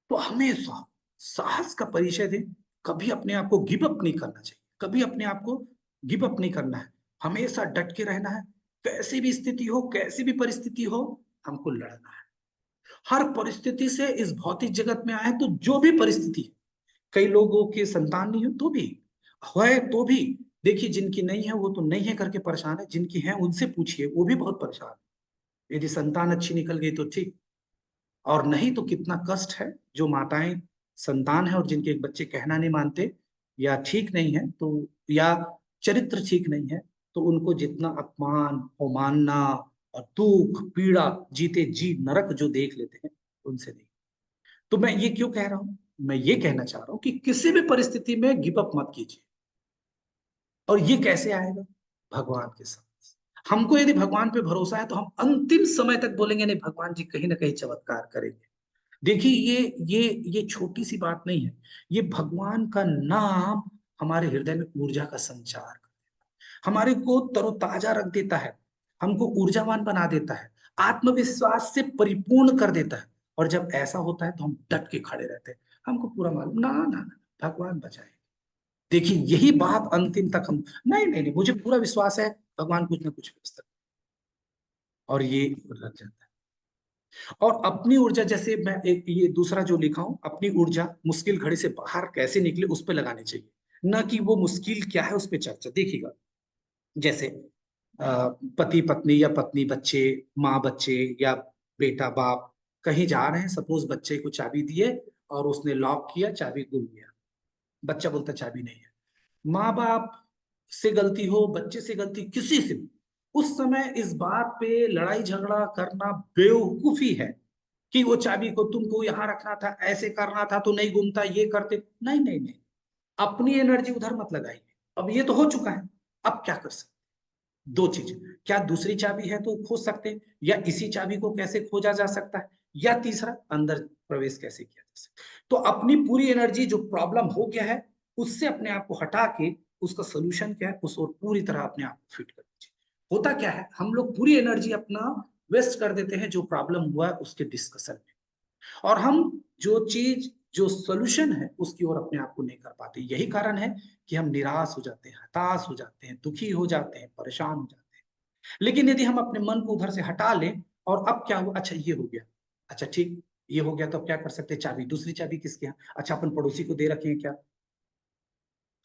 तो हमेशा साहस का परिचय दें, कभी अपने आप को गिव अप नहीं करना चाहिए, कभी अपने आप को गिव अप नहीं करना है, हमेशा डट के रहना है। कैसी भी स्थिति हो, कैसी भी परिस्थिति हो, हमको लड़ना है। हर परिस्थिति से इस भौतिक जगत में आए तो जो भी परिस्थिति है, कई लोगों के संतान नहीं हो तो भी है, तो भी देखिए जिनकी नहीं है वो तो नहीं है करके परेशान है, जिनकी है उनसे पूछिए वो भी बहुत परेशान है। यदि संतान अच्छी निकल गई तो ठीक, और नहीं तो कितना कष्ट है। जो माताएं संतान है और जिनके बच्चे कहना नहीं मानते या ठीक नहीं है तो, या चरित्र ठीक नहीं है, तो उनको जितना अपमान अवमानना और दुख पीड़ा जीते जी नरक जो देख लेते हैं उनसे नहीं। तो मैं ये क्यों कह रहा हूं, मैं ये कहना चाह रहा हूं कि किसी भी परिस्थिति में गिव अप मत कीजिए। और ये कैसे आएगा? भगवान के साथ। हमको यदि भगवान पे भरोसा है तो हम अंतिम समय तक बोलेंगे नहीं भगवान जी कहीं ना कहीं चमत्कार करेंगे। देखिए ये छोटी सी बात नहीं है, ये भगवान का नाम हमारे हृदय में ऊर्जा का संचार कर देता है, हमारे को तरोताजा रख देता है, हमको ऊर्जावान बना देता है, आत्मविश्वास से परिपूर्ण कर देता है। और जब ऐसा होता है तो हम डट के खड़े रहते हैं, हमको पूरा मालूम ना ना ना भगवान बचाए। देखिए यही बात अंतिम तक हम नहीं मुझे पूरा विश्वास है भगवान कुछ ना कुछ व्यवस्था, और ये लग जाता है। और अपनी ऊर्जा, जैसे मैं एक ये दूसरा जो लिखा हूं, अपनी ऊर्जा मुश्किल घड़ी से बाहर कैसे निकले उस पर लगानी चाहिए, ना कि वो मुश्किल क्या है उस पर चर्चा। देखिएगा जैसे पति पत्नी या पत्नी बच्चे, माँ बच्चे या बेटा बाप कहीं जा रहे हैं, सपोज बच्चे को चाबी दिए और उसने लॉक किया, चाबी गुम गया, बच्चा बोलता चाबी नहीं है। माँ बाप से गलती हो, बच्चे से गलती, किसी से भी, उस समय इस बात पे लड़ाई झगड़ा करना बेवकूफी है कि वो चाबी को तुमको यहां रखना था, ऐसे करना था तो नहीं घूमता, ये करते नहीं। अपनी एनर्जी उधर मत लगाइए। अब ये तो हो चुका है, अब क्या कर सकते? दो चीज, क्या दूसरी चाबी है तो खोज सकते हैं, या इसी चाबी को कैसे खोजा जा सकता है, या तीसरा अंदर प्रवेश कैसे किया जा सकता है। तो अपनी पूरी एनर्जी जो प्रॉब्लम हो गया है उससे अपने आप को हटा के उसका सोल्यूशन क्या है उस और पूरी तरह अपने आप को फिट कर दीजिए। होता क्या है, हम लोग पूरी एनर्जी अपना वेस्ट कर देते हैं जो प्रॉब्लम हुआ है उसके डिस्कशन में, और हम जो चीज जो सोल्यूशन है उसकी ओर अपने आप को नहीं कर पाते। यही कारण है कि हम निराश हो जाते हैं, हताश हो जाते हैं, दुखी हो जाते हैं, परेशान हो जाते हैं। लेकिन यदि हम अपने मन को उधर से हटा लें और अब क्या हुआ, अच्छा ये हो गया, अच्छा ठीक ये हो गया, तो अब क्या कर सकते हैं, चाबी, दूसरी चाबी किसके यहाँ, अच्छा अपन पड़ोसी को दे रखे हैं क्या,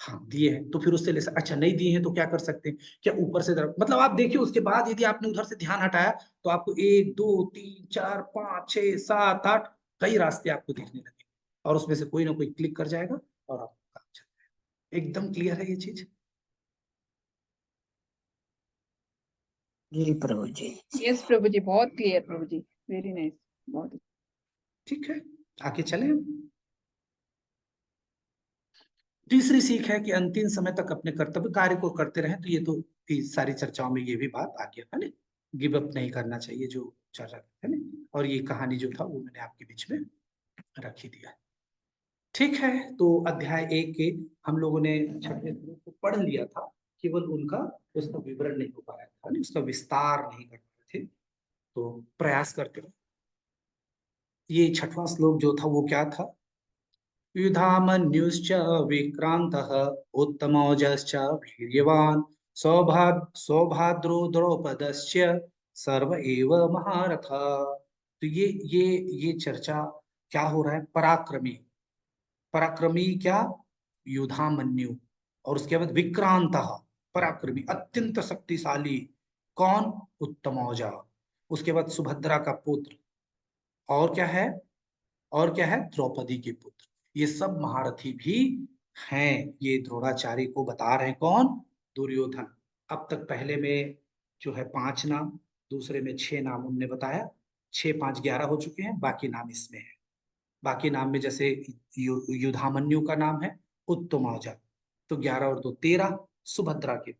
हाँ दिए हैं, तो फिर उससे ले सकते, अच्छा नहीं दिए हैं तो क्या कर सकते हैं, क्या ऊपर से मतलब आप देखिए उसके बाद यदि आपने उधर से ध्यान हटाया तो आपको 1 2 3 4 5 6 7 8 कई रास्ते आपको दिखने लगे, और उसमें से कोई ना कोई क्लिक कर जाएगा और आपका काम चल जाएगा। एकदम क्लियर है ये चीज? जी प्रभु जी। यस प्रभु जी, बहुत क्लियर प्रभु जी, वेरी नाइस, बहुत। ठीक है, आगे चले। तीसरी सीख है कि अंतिम समय तक अपने कर्तव्य कार्य को करते रहें। तो ये तो सारी चर्चाओं में ये भी बात आ गया है ना, गिव अप नहीं करना चाहिए जो चर्चा है ना, और ये कहानी जो था वो मैंने आपके बीच में रख ही दिया। ठीक है, तो अध्याय 1 के हम लोगों ने छठवें श्लोक को पढ़ लिया था, केवल उनका उसका विवरण नहीं हो पाया था, उसका विस्तार नहीं कर पाए थे, तो प्रयास करते रहे। ये छठवां श्लोक जो था वो क्या था, युधामन्युश्च विक्रान्तः उत्तमौजश्च वीर्यवान् सौभाद्रो द्रौपदश्च सर्व एव महारथ। तो ये चर्चा क्या हो रहा है, पराक्रमी, पराक्रमी क्या, युधामन्यु, और उसके बाद विक्रांतः, पराक्रमी अत्यंत शक्तिशाली, कौन, उत्तमौजा, उसके बाद सुभद्रा का पुत्र, और क्या है, और क्या है, द्रौपदी के पुत्र, ये सब महारथी भी हैं। ये द्रोणाचार्य को बता रहे हैं कौन, दुर्योधन। अब तक पहले में जो है 5 नाम, दूसरे में 6 नाम उनने बताया, 6 5 11 हो चुके हैं, बाकी नाम इसमें है। बाकी नाम में जैसे युधामन्यु का नाम है उत्तमौजा, तो 11 और 2 13, सुभद्रा के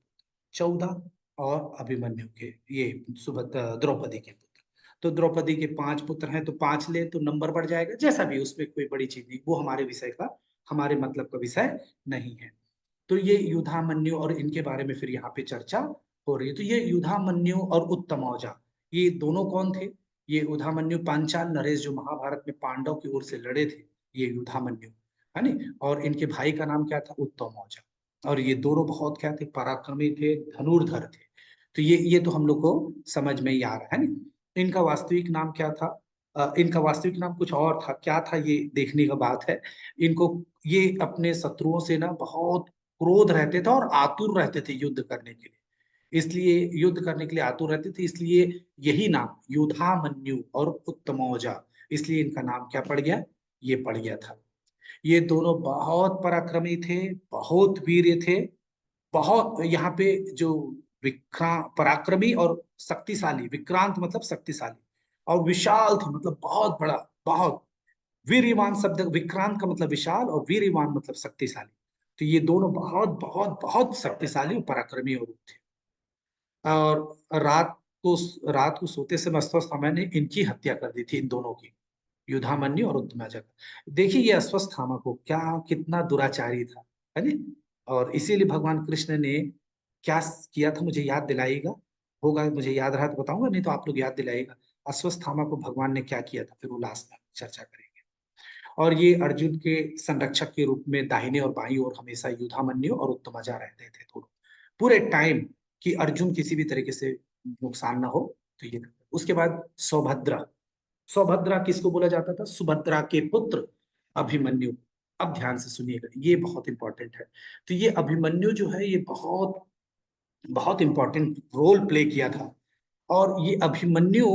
14 और अभिमन्यु के ये द्रौपदी के पुत्र। तो द्रौपदी के 5 पुत्र हैं, तो 5 ले तो नंबर बढ़ जाएगा, जैसा भी, उसमें कोई बड़ी चीज नहीं, वो हमारे मतलब का विषय नहीं है। तो ये युधामन्यु और इनके बारे में फिर यहाँ पे चर्चा हो रही है। तो ये युधामन्यु और उत्तमौजा, ये दोनों कौन थे? ये युधामन्यु पांचाल नरेश जो महाभारत में पांडव की ओर से लड़े थे, ये युधामन्यु है नी, और इनके भाई का नाम क्या था? उत्तमौजा। और ये दोनों बहुत क्या थे? पराक्रमी थे, धनुर्धर थे। तो ये तो हम लोग को समझ में ही आ रहा है नी। इनका वास्तविक नाम क्या था? इनका वास्तविक नाम कुछ और था, क्या था ये देखने का बात है। इनको ये अपने शत्रुओं से ना बहुत क्रोध रहते थे और आतुर रहते थे युद्ध करने के लिए, इसलिए युद्ध करने के लिए आतुर रहते थे, इसलिए यही नाम युधामन्यु और उत्तमौजा, इसलिए इनका नाम क्या पड़ गया? ये पड़ गया था। ये दोनों बहुत पराक्रमी थे, बहुत वीर थे, बहुत यहाँ पे जो पराक्रमी और शक्तिशाली, विक्रांत मतलब शक्तिशाली, और विशाल थे मतलब बहुत बड़ा, बहुत वीरवान शब्द, विक्रांत का मतलब विशाल और वीरवान मतलब शक्तिशाली। तो ये दोनों बहुत बहुत बहुत शक्तिशाली और पराक्रमी और थे। और रात को सोते समय अश्वत्थामा ने इनकी हत्या कर दी थी, इन दोनों की, युधामन्यु और उत्तमौजा। देखिए ये अश्वत्थामा को क्या, कितना दुराचारी था, है ना। और इसीलिए भगवान कृष्ण ने क्या किया था, मुझे याद दिलाइएगा, होगा मुझे याद रहा तो बताऊंगा, नहीं तो आप लोग याद दिलाइएगा। अश्वत्थामा को भगवान ने क्या किया था, फिर वो लास्ट में चर्चा करेंगे। और ये अर्जुन के संरक्षक के रूप में दाहिने और बाईं ओर हमेशा युधामन्यु और उत्तमौजा रहते थे दोनों, पूरे टाइम, कि अर्जुन किसी भी तरीके से नुकसान ना हो। तो ये उसके बाद सौभद्रा, सौभद्रा किसको बोला जाता था? सुभद्रा के पुत्र अभिमन्यु। अब ध्यान से सुनिएगा, ये बहुत इंपॉर्टेंट है। तो ये अभिमन्यु जो है, ये बहुत बहुत इंपॉर्टेंट रोल प्ले किया था। और ये अभिमन्यु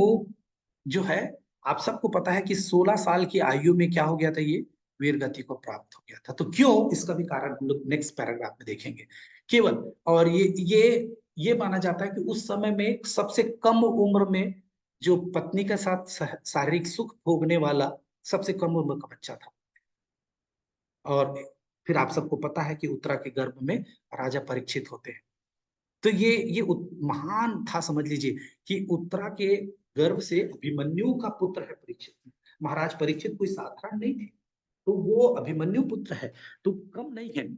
जो है, आप सबको पता है कि 16 साल की आयु में क्या हो गया था? ये वीर गति को प्राप्त हो गया था। तो क्यों, इसका भी कारण हम लोग नेक्स्ट पैराग्राफ में देखेंगे केवल। और ये माना जाता है कि उस समय में सबसे कम उम्र में जो पत्नी के साथ शारीरिक सुख भोगने वाला सबसे कम उम्र का बच्चा था। और फिर आप सबको पता है कि उत्तरा के गर्भ में राजा परीक्षित होते हैं। तो ये महान था, समझ लीजिए कि उत्तरा के गर्भ से अभिमन्यु का पुत्र है परीक्षित। महाराज परीक्षित कोई साधारण नहीं थे, तो वो अभिमन्यु पुत्र है, तो कम नहीं है।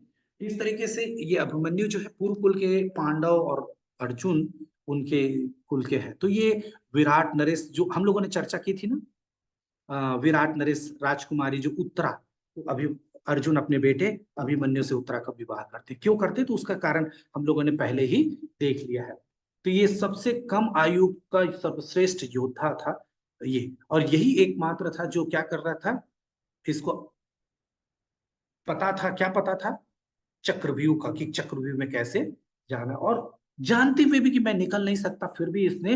इस तरीके से ये अभिमन्यु जो है पूर्व कुल के पांडव और अर्जुन उनके कुल के हैं। तो ये विराट नरेश जो हम लोगों ने चर्चा की थी ना, विराट नरेश राजकुमारी जो उत्तरा, तो अभी अर्जुन अपने बेटे अभिमन्यु से उत्तरा का विवाह करते, क्यों करते? तो उसका कारण हम लोगों ने पहले ही देख लिया है। तो ये सबसे कम आयु का सर्वश्रेष्ठ योद्धा था ये, और यही एकमात्र था जो क्या कर रहा था, इसको पता था, क्या पता था? चक्रव्यूह का, कि चक्रव्यूह में कैसे जाना, और जानते हुए भी कि मैं निकल नहीं सकता, फिर भी इसने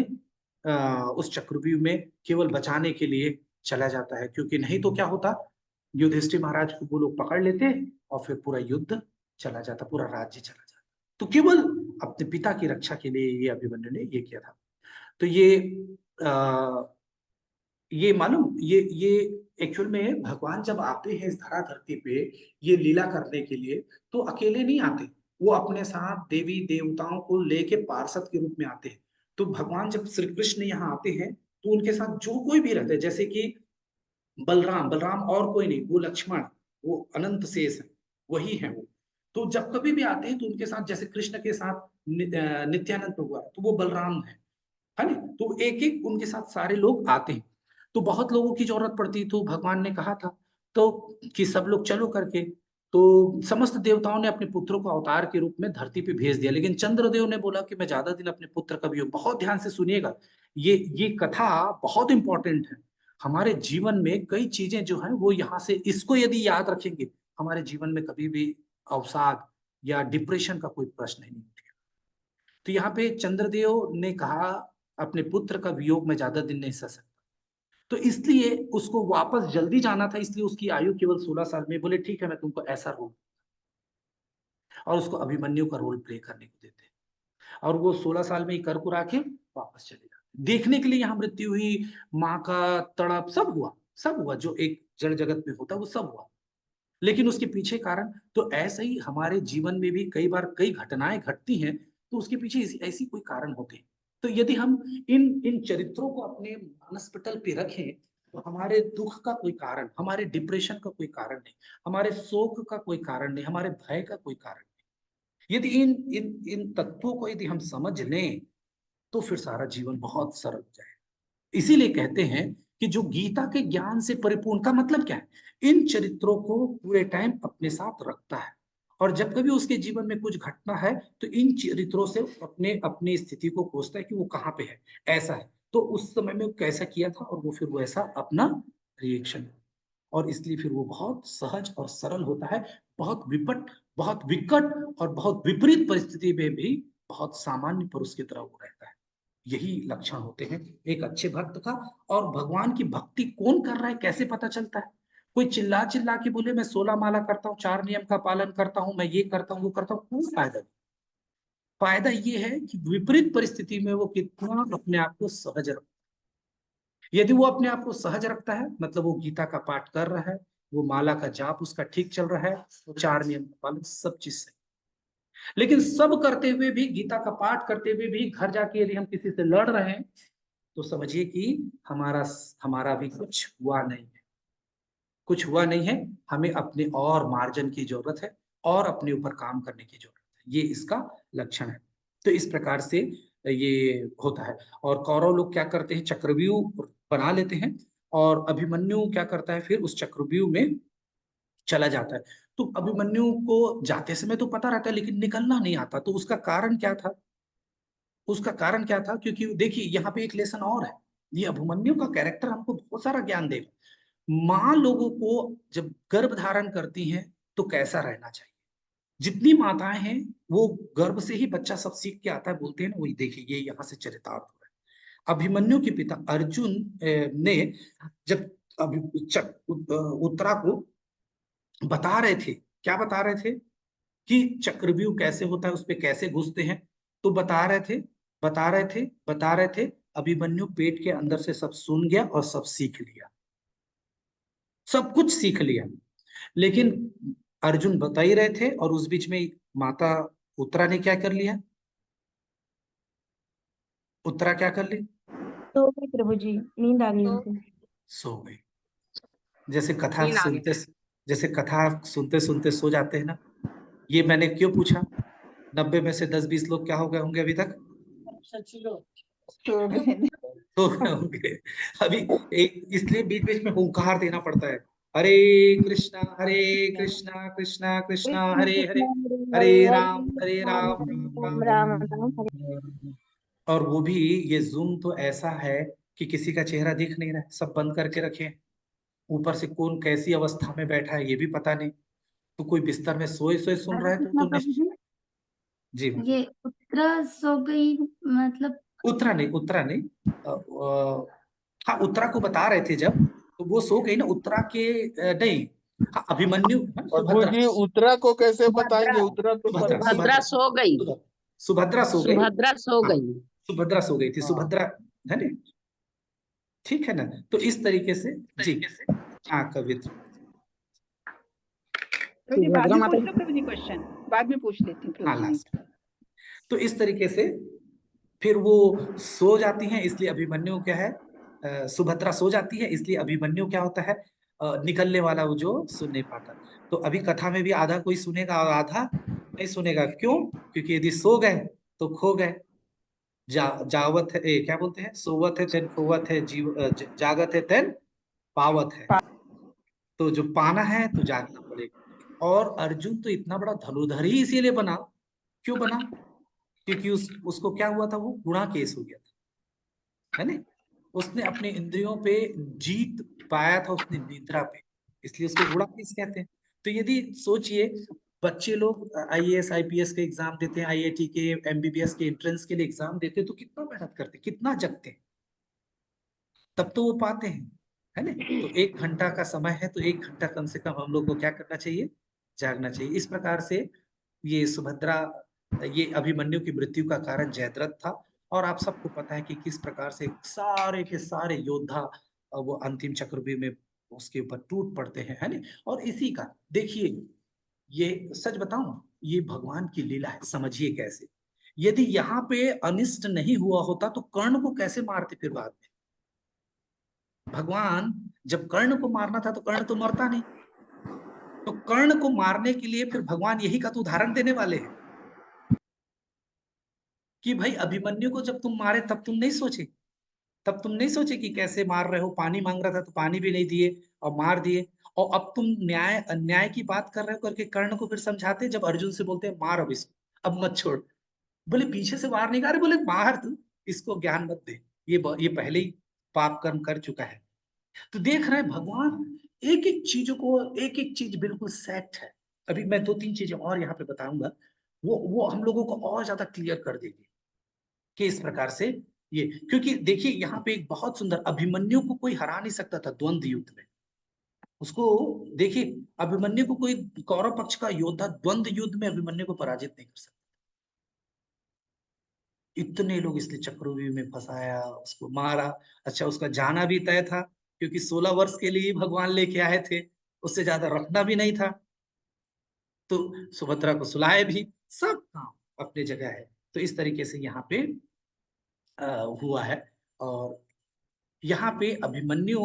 उस चक्रव्यूह में केवल बचाने के लिए चला जाता है, क्योंकि नहीं तो क्या होता, युधिष्ठिर महाराज को वो लोग पकड़ लेते और फिर पूरा युद्ध चला जाता, पूरा राज्य चला जाता। तो केवल अपने पिता की रक्षा के लिए ये अभिमन्यु ने ये किया था। तो ये मालूम, ये एक्चुअल में भगवान जब आते हैं इस धरा धरती पे ये लीला करने के लिए, तो अकेले नहीं आते, वो अपने साथ देवी देवताओं को लेके पार्षद के रूप में आते हैं। तो भगवान जब श्री कृष्ण यहाँ आते हैं, तो उनके साथ जो कोई भी रहते हैं, जैसे कि बलराम और कोई नहीं, वो लक्ष्मण, वो अनंत शेष है, वही है वो। तो जब कभी भी आते हैं तो उनके साथ, जैसे कृष्ण के साथ नित्यानंद प्रभु आए, तो वो बलराम है ना। तो एक एक उनके साथ सारे लोग आते हैं। तो बहुत लोगों की जरूरत पड़ती, तो भगवान ने कहा था तो कि सब लोग चलो करके, तो समस्त देवताओं ने अपने पुत्रों को अवतार के रूप में धरती पे भेज दिया, लेकिन चंद्रदेव ने बोला कि मैं ज्यादा दिन अपने पुत्र का वियोग, बहुत ध्यान से सुनिएगा, ये कथा बहुत इंपॉर्टेंट है। हमारे जीवन में कई चीजें जो हैं वो यहाँ से, इसको यदि याद रखेंगे, हमारे जीवन में कभी भी अवसाद या डिप्रेशन का कोई प्रश्न नहीं उठेगा। तो यहाँ पे चंद्रदेव ने कहा अपने पुत्र का वियोग में ज्यादा दिन नहीं सह सकता, तो इसलिए उसको वापस जल्दी जाना था, इसलिए उसकी आयु केवल 16 साल में। बोले ठीक है, मैं तुमको ऐसा रोल, और उसको अभिमन्यु का रोल प्ले करने को देते, और वो 16 साल में ही कर कुरा के वापस चले जाते। देखने के लिए यहाँ मृत्यु हुई, माँ का तड़प, सब हुआ जो एक जड़ जगत में होता वो सब हुआ, लेकिन उसके पीछे कारण, तो ऐसे ही हमारे जीवन में भी कई बार कई घटनाएं घटती हैं, तो उसके पीछे ऐसी कोई कारण होते हैं। तो यदि हम इन इन चरित्रों को अपने मानसपटल पे रखें, तो हमारे दुख का कोई कारण, हमारे डिप्रेशन का कोई कारण नहीं, हमारे शोक का कोई कारण नहीं, हमारे भय का कोई कारण नहीं। यदि इन इन इन तत्वों को यदि हम समझ लें, तो फिर सारा जीवन बहुत सरल हो जाए। इसीलिए कहते हैं कि जो गीता के ज्ञान से परिपूर्ण, का मतलब क्या है, इन चरित्रों को पूरे टाइम अपने साथ रखता है, और जब कभी उसके जीवन में कुछ घटना है, तो इन चरित्रों से अपने अपनी स्थिति को खोजता है कि वो कहाँ पे है, ऐसा है, तो उस समय में वो कैसा किया था, और वो फिर वो ऐसा अपना रिएक्शन, और इसलिए फिर वो बहुत सहज और सरल होता है। बहुत विकट और बहुत विपरीत परिस्थिति में भी बहुत सामान्य पुरुष की तरह वो रहता है। यही लक्षण होते हैं एक अच्छे भक्त का। और भगवान की भक्ति कौन कर रहा है, कैसे पता चलता है? कोई चिल्ला चिल्ला के बोले मैं 16 माला करता हूँ, 4 नियम का पालन करता हूँ, मैं ये करता हूँ, वो करता हूँ, कोई फायदा नहीं। फायदा ये है कि विपरीत परिस्थिति में वो कितना अपने आप को सहज रखता है। यदि वो अपने आप को सहज रखता है, मतलब वो गीता का पाठ कर रहा है, वो माला का जाप उसका ठीक चल रहा है, वो 4 नियम का पालन, सब चीज सही। लेकिन सब करते हुए भी, गीता का पाठ करते हुए भी, घर जाके यदि हम किसी से लड़ रहे हैं, तो समझिए कि हमारा हमारा भी कुछ हुआ नहीं है, कुछ हुआ नहीं है। हमें अपने और मार्जन की जरूरत है, और अपने ऊपर काम करने की जरूरत है। ये इसका लक्षण है। तो इस प्रकार से ये होता है। और कौरव लोग क्या करते हैं, चक्रव्यूह बना लेते हैं, और अभिमन्यु क्या करता है, फिर उस चक्रव्यूह में चला जाता है। तो अभिमन्यु को जाते समय तो पता रहता है, लेकिन निकलना नहीं आता। तो उसका कारण क्या था? उसका कारण क्या था? क्योंकि देखिए यहाँ पे एक लेसन और है। ये अभिमन्यु का कैरेक्टर हमको बहुत सारा ज्ञान देगा। माँ लोगों को जब गर्भ धारण करती हैं, तो कैसा रहना चाहिए। जितनी माताएं हैं, वो गर्भ से ही बच्चा सब सीख के आता है, बोलते हैं ना, वही देखिए ये यहाँ से चरितार्थ हो रहा है। अभिमन्यु के पिता अर्जुन ने जब उत्तरा को बता रहे थे, क्या बता रहे थे कि चक्रव्यूह कैसे होता है, उस पे कैसे घुसते हैं, तो बता रहे थे। अभिमन्यु पेट के अंदर से सब सुन गया और सब सीख लिया, सब कुछ सीख लिया। लेकिन अर्जुन बता ही रहे थे, और उस बीच में माता उत्तरा ने क्या कर लिया? उत्तरा क्या कर ली? तो गई प्रभु जी, नींद आ गई उनको। सो गई। जैसे कथा सुनते जैसे कथा सुनते सुनते सो जाते हैं ना। ये मैंने क्यों पूछा? 90 में से 10-20 लोग क्या हो गए होंगे अभी तक? तो तो होंगे अभी। एक इसलिए बीच बीच में हुंकार देना पड़ता है, हरे कृष्णा कृष्णा कृष्णा हरे हरे, हरे राम राम राम राम राम राम हरे। राम। और वो भी, ये जूम तो ऐसा है कि किसी का चेहरा दिख नहीं रहा है, सब बंद करके रखे हैं। ऊपर से कौन कैसी अवस्था में बैठा है ये भी पता नहीं। तो कोई बिस्तर में सोए सोए सुन रहा है, कृष्णा तो प्रभु जी, जी। ये उत्तरा सो गई मतलब? उत्तरा नहीं हाँ, उत्तरा को बता रहे थे जब, तो वो सो गई ना, उत्तरा के नहीं, हाँ, अभिमन्यु, हाँ, प्रभु सुभद्रा जी उत्तरा को कैसे बताएंगे? उत्तरा तो सुभद्रा पत्नी सुभद्रा है। सो गई। सुभद्रा सो गई। सुभद्रा सो हाँ, गई। सुभद्रा सो गई थी, हाँ। सुभद्रा है ना। ठीक है ना। तो इस तरीके से जी, हाँ कवित्र। प्रभु जी बाद सुभद्रा में माता पूछ लो प्रभु जी, क्वेश्चन बाद में पूछ लेती हूँ हाँ प्रभु जी। लास्ट। तो इस तरीके से फिर वो सो जाती हैं, इसलिए अभिमन्यु क्या है, सुभद्रा सो जाती है, इसलिए अभिमन्यु क्या होता है, निकलने वाला, वो जो सुन नहीं पाता। तो अभी कथा में भी आधा कोई सुनेगा और आधा नहीं सुनेगा। क्यों? क्योंकि यदि सो गए तो खो गए। जावत है, क्या बोलते हैं, सोवत है तेन खोवत है, जागत है तेन पावत है। तो जो पाना है तो जागना पड़ेगा। और अर्जुन तो इतना बड़ा धनुर्धर ही इसीलिए बना। क्यों बना? क्योंकि उसको क्या हुआ था, वो गुणा केस हो गया था, है ना। उसने अपने इंद्रियों पे जीत पाया था, उसने निद्रा पे, इसलिए उसको गुणा केस कहते हैं। तो यदि सोचिए, बच्चे लोग आईएएस आईपीएस के एग्जाम देते हैं, आईआईटी के, एमबीबीएस के एंट्रेंस के लिए एग्जाम देते हैं, तो कितना मेहनत करते हैं, कितना जगते हैं, तब तो वो पाते हैं, है ना। तो 1 घंटा का समय है, तो 1 घंटा कम से कम हम लोग को क्या करना चाहिए, जागना चाहिए। इस प्रकार से ये सुभद्रा, ये अभिमन्यु की मृत्यु का कारण जयद्रथ था। और आप सबको पता है कि किस प्रकार से सारे के सारे योद्धा वो अंतिम चक्रव्यूह में उसके ऊपर टूट पड़ते हैं, है ना। और इसी का देखिए, ये सच बताऊं, ये भगवान की लीला है, समझिए कैसे। यदि यहाँ पे अनिष्ट नहीं हुआ होता तो कर्ण को कैसे मारते फिर बाद में। भगवान जब कर्ण को मारना था तो कर्ण तो मरता नहीं, तो कर्ण को मारने के लिए फिर भगवान यही का तो उदाहरण देने वाले हैं कि भाई अभिमन्यु को जब तुम मारे तब तुम नहीं सोचे, तब तुम नहीं सोचे कि कैसे मार रहे हो। पानी मांग रहा था तो पानी भी नहीं दिए और मार दिए। और अब तुम न्याय अन्याय की बात कर रहे हो करके कर्ण को फिर समझाते, जब अर्जुन से बोलते हैं मार अब इसको, अब मत छोड़। बोले पीछे से वार नहीं कर रहे, बोले मार तू, इसको ज्ञान मत दे, ये पहले ही पाप कर्म कर चुका है। तो देख रहे हैं भगवान एक एक चीजों को, एक एक चीज बिल्कुल सेट है। अभी मैं 2-3 चीजें और यहाँ पे बताऊंगा, वो हम लोगों को और ज्यादा क्लियर कर देगी कि इस प्रकार से ये। क्योंकि देखिए यहाँ पे एक बहुत सुंदर, अभिमन्यु को कोई हरा नहीं सकता था द्वंद्व युद्ध में। उसको देखिए, अभिमन्यु को कोई कौरव पक्ष का योद्धा द्वंद्व युद्ध में अभिमन्यु को पराजित नहीं कर सकता। इतने लोग इसलिए चक्रव्यूह में फंसाया, उसको मारा। अच्छा, उसका जाना भी तय था, क्योंकि 16 वर्ष के लिए भगवान लेके आए थे, उससे ज्यादा रखना भी नहीं था। तो सुभद्रा को सुलाए भी, सब काम अपने जगह है। तो इस तरीके से यहाँ पे हुआ है। और यहाँ पे अभिमन्यु,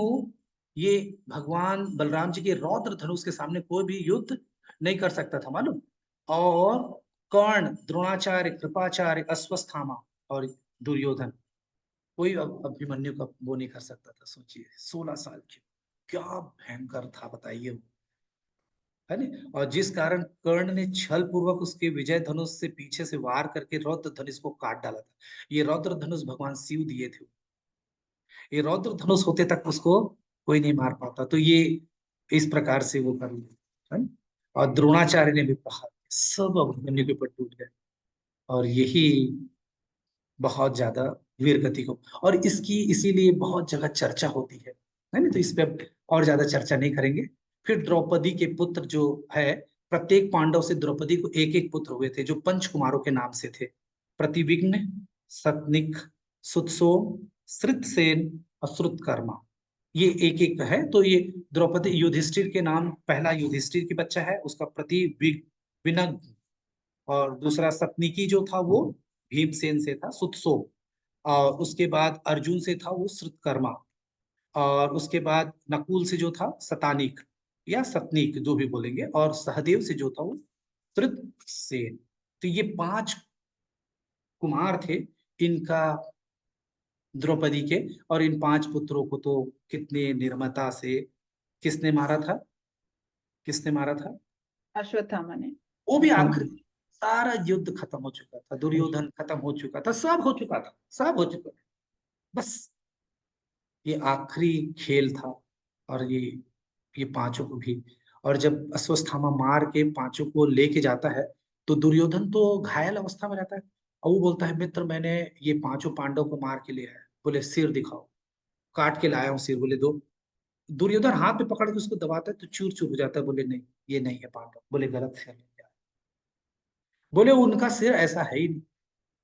ये भगवान बलराम जी के रौद्र धनुष के सामने कोई भी युद्ध नहीं कर सकता था, मालूम। और कर्ण, द्रोणाचार्य, कृपाचार्य, अश्वत्थामा और दुर्योधन, कोई अभिमन्यु का वो नहीं कर सकता था। सोचिए 16 साल की, क्या भयंकर था बताइए वो, है ना। और जिस कारण कर्ण ने छल पूर्वक उसके विजय धनुष से पीछे से वार करके रौद्र धनुष को काट डाला था। ये रौद्र धनुष भगवान शिव दिए थे, ये रौद्र धनुष होते तक उसको कोई नहीं मार पाता। तो ये इस प्रकार से वो कर लिया, है ना? और द्रोणाचार्य ने भी प्रहार, सब अभिमन्यु के ऊपर टूट गए। और यही बहुत ज्यादा वीर गति को, और इसकी इसीलिए बहुत जगह चर्चा होती है ना। तो इस पे अब और ज्यादा चर्चा नहीं करेंगे। फिर द्रौपदी के पुत्र जो है, प्रत्येक पांडव से द्रौपदी को एक एक पुत्र हुए थे, जो पंच कुमारों के नाम से थे। प्रतिविघ्न, सतनिक, सुतसोम, श्रुतसेन और श्रुतकर्मा, ये एक एक है। तो ये द्रौपदी, युधिष्ठिर के नाम, पहला युधिष्ठिर की बच्चा है, उसका प्रतिविघ्न। और दूसरा सतनिकी जो था वो भीमसेन से था, सुतसोम। और उसके बाद अर्जुन से था वो श्रुतकर्मा। और उसके बाद नकुल से जो था सतानिक या सतनिक, जो भी बोलेंगे। और सहदेव से जो था वो श्रुतसेन। तो ये 5 कुमार थे इनका, द्रौपदी के। और इन 5 पुत्रों को तो कितने निर्ममता से किसने मारा था, किसने मारा था? अश्वत्थामा ने। वो भी आखिरी, सारा युद्ध खत्म हो चुका था, दुर्योधन खत्म हो चुका था, सब हो चुका था, सब हो चुका था। बस ये आखिरी खेल था। और ये 5 को भी। और जब अश्वत्थामा मार के 5 को लेके जाता है, तो दुर्योधन तो घायल अवस्था में रहता है। और वो बोलता है, मित्र मैंने ये 5 पांडव को मार के लिया है। बोले सिर दिखाओ, काट के लाया हूँ सिर। बोले दो। दुर्योधन हाथ में पकड़ के उसको दबाता है तो चूर चूर हो जाता है। बोले नहीं, ये नहीं है पांडव। बोले गलत सिर लेके आए। बोले उनका सिर ऐसा है ही नहीं।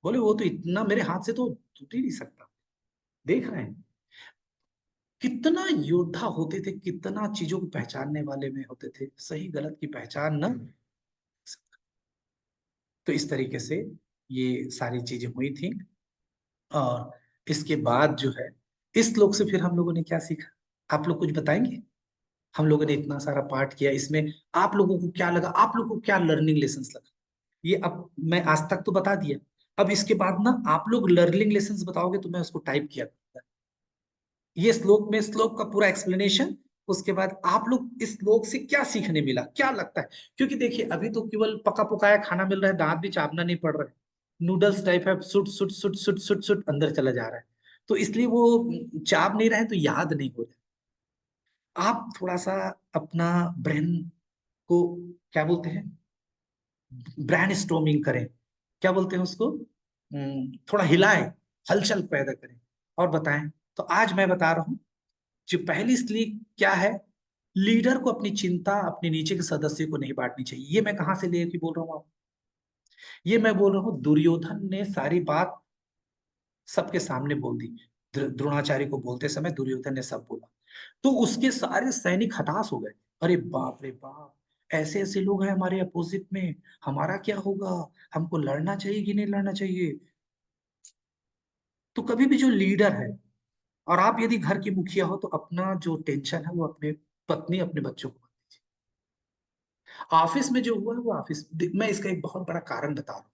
बोले वो तो इतना मेरे हाथ से तो टूट ही नहीं सकता। देख रहे हैं कितना योद्धा होते थे, कितना चीजों को पहचानने वाले में होते थे, सही गलत की पहचान न। तो इस तरीके से ये सारी चीजें हुई थी। और इसके बाद जो है, इस श्लोक से फिर हम लोगों ने क्या सीखा, आप लोग कुछ बताएंगे? हम लोगों ने इतना सारा पाठ किया, इसमें आप लोगों को क्या लगा, आप लोगों को क्या लर्निंग लेसन्स लगा? ये अब मैं आज तक तो बता दिया, अब इसके बाद ना आप लोग लर्निंग लेसन्स बताओगे तो मैं उसको टाइप किया करूंगा। ये श्लोक में, श्लोक का पूरा एक्सप्लेनेशन, उसके बाद आप लोग इस श्लोक से क्या सीखने मिला, क्या लगता है। क्योंकि देखिए अभी तो केवल पका पकाया खाना मिल रहा है, दांत भी चापना नहीं पड़ रहा है, नूडल्स टाइप है, सुट सुट सुट सुट सुट सुट अंदर चला जा रहा है। तो इसलिए वो चाप नहीं रहे तो याद नहीं हो रहा। आप थोड़ा सा अपना ब्रेन को, क्या बोलते हैं, ब्रेन स्टॉर्मिंग करें, क्या बोलते हैं उसको, थोड़ा हिलाएं, हलचल पैदा करें और बताएं। तो आज मैं बता रहा हूं, जो पहली स्लीप क्या है, लीडर को अपनी चिंता अपने नीचे के सदस्य को नहीं बांटनी चाहिए। ये मैं कहां से लेके बोल रहा हूँ आप, ये मैं बोल रहा हूँ दुर्योधन ने सारी बात सबके सामने बोल दी। द्रोणाचार्य को बोलते समय दुर्योधन ने सब बोला। तो उसके सारे सैनिक हताश हो गए, अरे बाप रे बाप, ऐसे ऐसे लोग हैं हमारे अपोजिट में, हमारा क्या होगा, हमको लड़ना चाहिए कि नहीं लड़ना चाहिए। तो कभी भी जो लीडर है, और आप यदि घर की मुखिया हो, तो अपना जो टेंशन है वो अपने पत्नी अपने बच्चों को मत दीजिए। ऑफिस में जो हुआ है वो ऑफिस, मैं इसका एक बहुत बड़ा कारण बता रहा हूँ।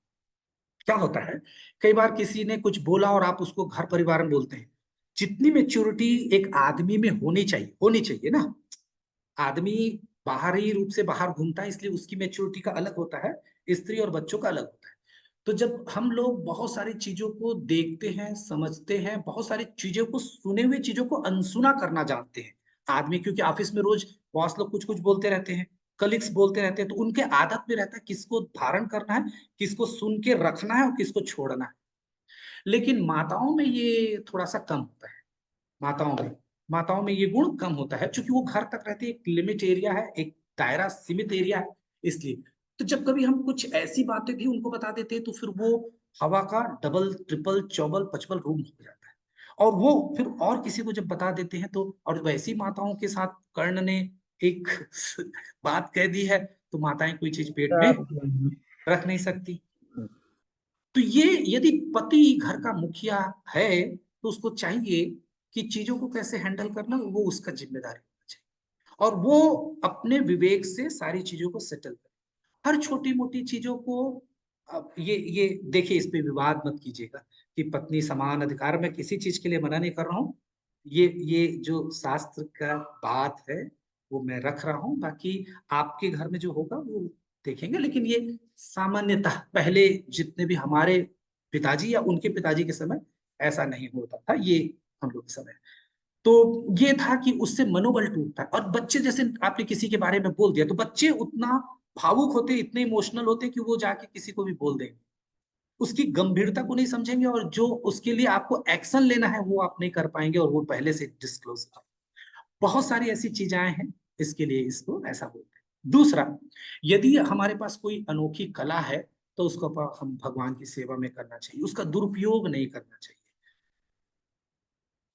क्या होता है, कई बार किसी ने कुछ बोला और आप उसको घर परिवार में बोलते हैं। जितनी मेच्योरिटी एक आदमी में होनी चाहिए ना, आदमी बाहरी रूप से बाहर घूमता है, इसलिए उसकी मेच्योरिटी का अलग होता है, स्त्री और बच्चों का अलग होता है। तो जब हम लोग बहुत सारी चीजों को देखते हैं, समझते हैं, बहुत सारी चीजों को, सुने हुए चीजों को अनसुना करना जानते हैं आदमी, क्योंकि ऑफिस में रोज बॉस लोग कुछ कुछ बोलते रहते हैं, कलीग्स बोलते रहते हैं, तो उनके आदत में रहता है किसको धारण करना है, किसको सुन के रखना है और किसको छोड़ना है। लेकिन माताओं में ये थोड़ा सा कम होता है। माताओं में ये गुण कम होता है, क्योंकि वो घर तक रहती है, एक लिमिट एरिया है, एक दायरा सीमित एरिया है, इसलिए। तो जब कभी हम कुछ ऐसी बातें भी उनको बता देते हैं, तो फिर वो हवा का डबल ट्रिपल चौबल पचबल रूम हो जाता है, और वो फिर और किसी को जब बता देते हैं, तो और वैसी माताओं के साथ कर्ण ने एक बात कह दी है, तो माताएं कोई चीज पेट में रख नहीं सकती। तो ये यदि पति घर का मुखिया है, तो उसको चाहिए कि चीजों को कैसे हैंडल करना, वो उसका जिम्मेदारी होना चाहिए, और वो अपने विवेक से सारी चीजों को सेटल करे। हर छोटी मोटी चीजों को, अब ये देखिए, इस पे विवाद मत कीजिएगा कि पत्नी समान अधिकार, मैं किसी चीज के लिए मना नहीं कर रहा हूँ, ये जो शास्त्र का बात है वो मैं रख रहा हूँ, बाकी आपके घर में जो होगा वो देखेंगे। लेकिन ये सामान्यतः पहले जितने भी हमारे पिताजी या उनके पिताजी के समय ऐसा नहीं होता था, ये हम लोग के समय। तो ये था कि उससे मनोबल टूटता है, और बच्चे, जैसे आपने किसी के बारे में बोल दिया, तो बच्चे उतना भावुक होते, इतने इमोशनल होते कि वो जाके किसी को भी बोल देंगे, उसकी गंभीरता को नहीं समझेंगे, और जो उसके लिए आपको एक्शन लेना है वो आप नहीं कर पाएंगे, और वो पहले से डिस्क्लोज कर। बहुत सारी ऐसी चीजें हैं, इसके लिए इसको ऐसा बोलते हैं। दूसरा, यदि हमारे पास कोई अनोखी कला है, तो उसको हम भगवान की सेवा में करना चाहिए, उसका दुरुपयोग नहीं करना चाहिए,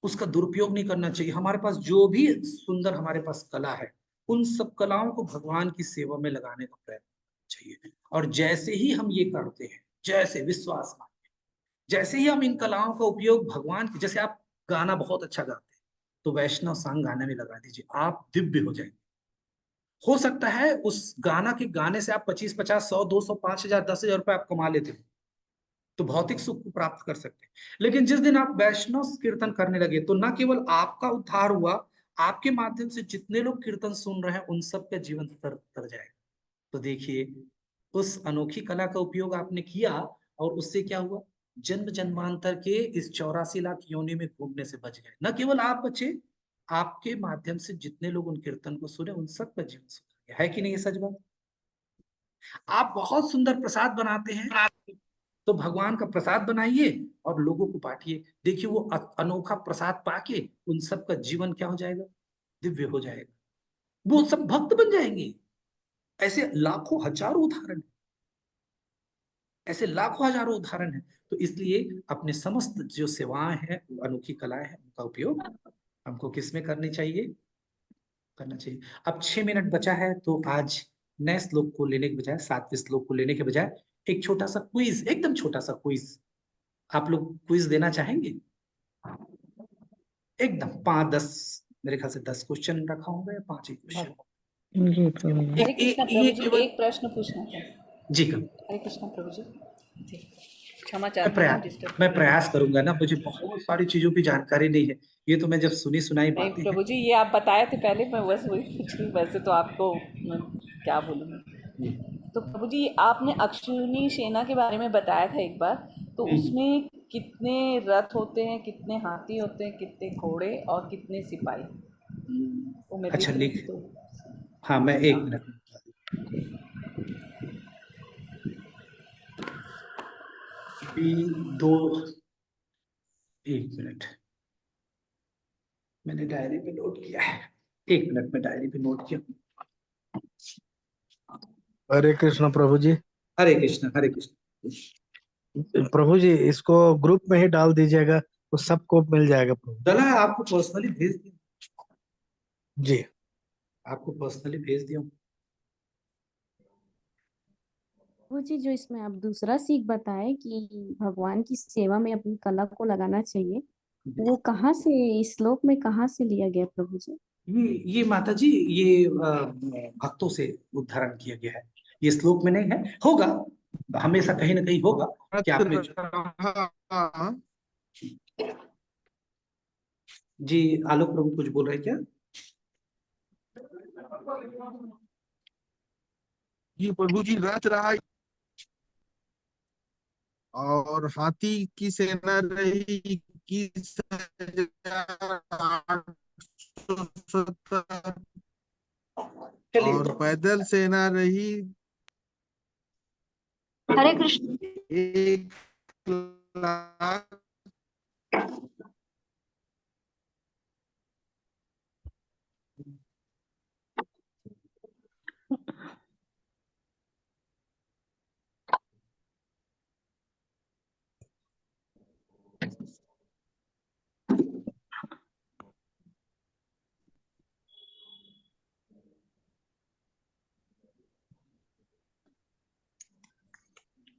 उसका दुरुपयोग नहीं करना चाहिए। हमारे पास जो भी सुंदर हमारे पास कला है, उन सब कलाओं को भगवान की सेवा में लगाने का प्रयत्न करना चाहिए। और जैसे ही हम ये करते हैं, जैसे विश्वास मानिए, जैसे ही हम इन कलाओं का उपयोग भगवान की, जैसे आप गाना बहुत अच्छा गाते हैं, तो वैष्णव सांग गाने में लगा दीजिए, आप दिव्य हो जाएंगे। हो सकता है उस गाना के गाने से आप 25, 50, 100, 200, 5,000, 10,000 रुपए आप कमा लेते हो, तो भौतिक सुख को प्राप्त कर सकते हैं। लेकिन जिस दिन आप वैष्णव कीर्तन करने लगे, तो न केवल आपका उद्धार हुआ, आपके माध्यम से जितने लोग कीर्तन सुन रहे हैं उन सब का जीवन तर जाएगा। तो देखिए, उस अनोखी कला का उपयोग आपने किया, और उससे क्या हुआ, जन्म जन्मांतर के इस 84 लाख योनि में घूमने से बच गए। न केवल आप बचे, आपके माध्यम से जितने लोग उन कीर्तन को सुने उन सब का जीवन सुधर गया। है कि नहीं ये सच बात? आप बहुत सुंदर प्रसाद बनाते हैं, तो भगवान का प्रसाद बनाइए और लोगों को बांटिए। देखिए, वो अनोखा प्रसाद पाके उन सब का जीवन क्या हो जाएगा, दिव्य हो जाएगा, वो सब भक्त बन जाएंगे। ऐसे लाखों हजारों उदाहरण हैं, ऐसे लाखों हजारों उदाहरण हैं। तो इसलिए अपने समस्त जो सेवाएं हैं, अनोखी कलाएं हैं, उनका उपयोग हमको किसमें करनी चाहिए, करना चाहिए। अब 6 मिनट बचा है, तो आज नए श्लोक को लेने के बजाय, 7वें श्लोक को लेने के बजाय, एक छोटा सा क्विज, एकदम छोटा सा क्विज, आप लोग क्विज देना चाहेंगे? एकदम 5-10, मेरे ख्याल से 10 क्वेश्चन रखा होगा, या 5 ही क्वेश्चन। जी प्रभु जी। हरे कृष्णा प्रभु जी, एक प्रश्न पूछना था। जी कब? हरे कृष्णा प्रभु जी, क्षमा चाहती हूँ डिस्टर्ब। मैं प्रयास करूंगा ना, मुझे बहुत सारी चीजों की जानकारी नहीं है, ये तो मैं जब सुनी सुनाई नहीं बातें प्रभु जी, ये आप बताए थे पहले, मैं बस वही पूछ रही, वैसे तो आपको मैं क्या बोलूँगी। तो प्रभु जी, आपने अक्षुनी सेना के बारे में बताया था एक बार, तो उसमें कितने रथ होते हैं, कितने हाथी होते हैं, कितने घोड़े और कितने सिपाही? वो मैं अच्छा, देख रही लिख, थी तो। हाँ, मैं 1 मिनट में बता दूं। 1 मिनट, मैंने डायरी पे नोट किया है, 1 मिनट में डायरी पे नोट किया। हरे कृष्ण प्रभु जी। हरे कृष्ण, हरे कृष्ण। प्रभु जी, इसको ग्रुप में ही डाल दीजिएगा, तो सबको मिल जाएगा प्रभु। चला है, आपको पर्सनली भेज दिया। जी। आपको पर्सनली भेज दिया हूँ। वो जी जो इसमें आप दूसरा सीख बताए कि भगवान की सेवा में अपनी कला को लगाना चाहिए, वो कहाँ से, इस श्लोक में कहाँ से लिया गया प्रभु जी? ये माता जी, ये भक्तों से उद्धारण किया गया है, ये श्लोक में नहीं है, होगा हमेशा कहीं ना कहीं होगा कि आपने जी। आलोक प्रभु कुछ बोल रहे हैं क्या? ये प्रभु जी रच रहा है और हाथी की सेना रही 21,870 चलिए और पैदल सेना रही हरे कृष्ण। 1,00,000।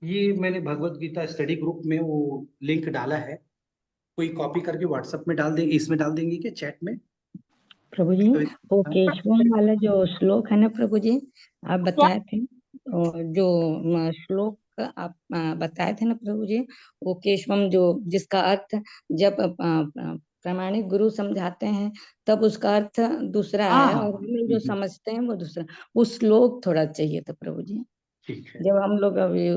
ये मैंने भगवत गीता स्टडी ग्रुप में वो लिंक डाला है, कोई कॉपी करके व्हाट्सएप में डाल देंगे, इसमें डाल देंगे क्या चैट में? प्रभु जी, वो केशवम वाला जो श्लोक है ना प्रभु जी, आप बताए थे, और जो श्लोक आप बताए थे ना प्रभु जी, वो केशवम जो जिसका अर्थ जब प्रामाणिक गुरु समझाते हैं तब उसका अर्थ दूसरा है, और हम लोग जो समझते हैं वो दूसरा। वो श्लोक थोड़ा चाहिए था प्रभु जी, ठीक है, जब हम लोग अभी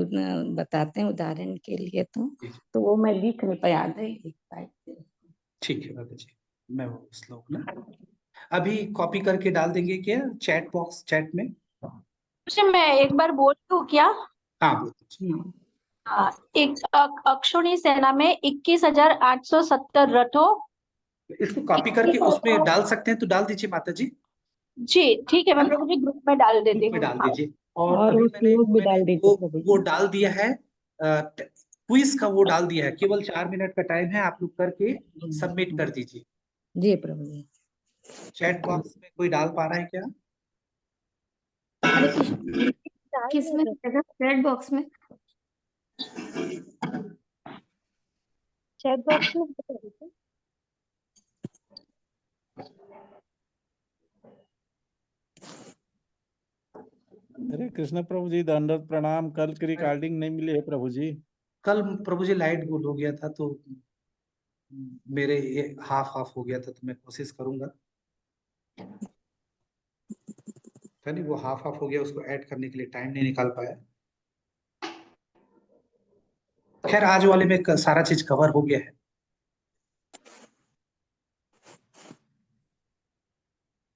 बताते हैं उदाहरण के लिए, तो वो मैं लिख नहीं पाया, याद नहीं लिख पाई। ठीक है बाबा जी, मैं वो श्लोक ना अभी कॉपी करके डाल देंगे क्या चैट बॉक्स, चैट में? मैं एक बार बोल दूं क्या? हाँ बोल। एक अक्षुणी सेना में 21,870 रथों। इसको कॉपी करके उसमें डाल सकते हैं तो डाल दीजिए माता जी। जी ठीक है, मैं प्रभु जी ग्रुप में डाल देती ग्रुप में हूँ। डाल दीजिए। और और अभी वो मैंने श्लोक भी मैंने डाल दीजिए प्रभु वो जी। डाल दिया है, क्विज का वो डाल दिया है, केवल 4 मिनट का टाइम है, आप लोग करके सबमिट कर दीजिए। जी प्रभु जी। चैट बॉक्स में कोई डाल पा रहा है क्या? हरे कृष्ण। किसमें चैट बॉक्स में? चैट बॉक्स में अरे कृष्ण प्रभु जी, दंडवत प्रणाम। कल की रिकॉर्डिंग नहीं मिली है प्रभु जी। कल प्रभु जी लाइट गुल हो गया था तो मेरे ये हाफ हाफ हो गया था, तो मैं कोशिश करूंगा, नहीं वो हाफ हाफ हो गया, उसको ऐड करने के लिए टाइम नहीं निकाल पाया। खैर आज वाले में सारा चीज कवर हो गया है।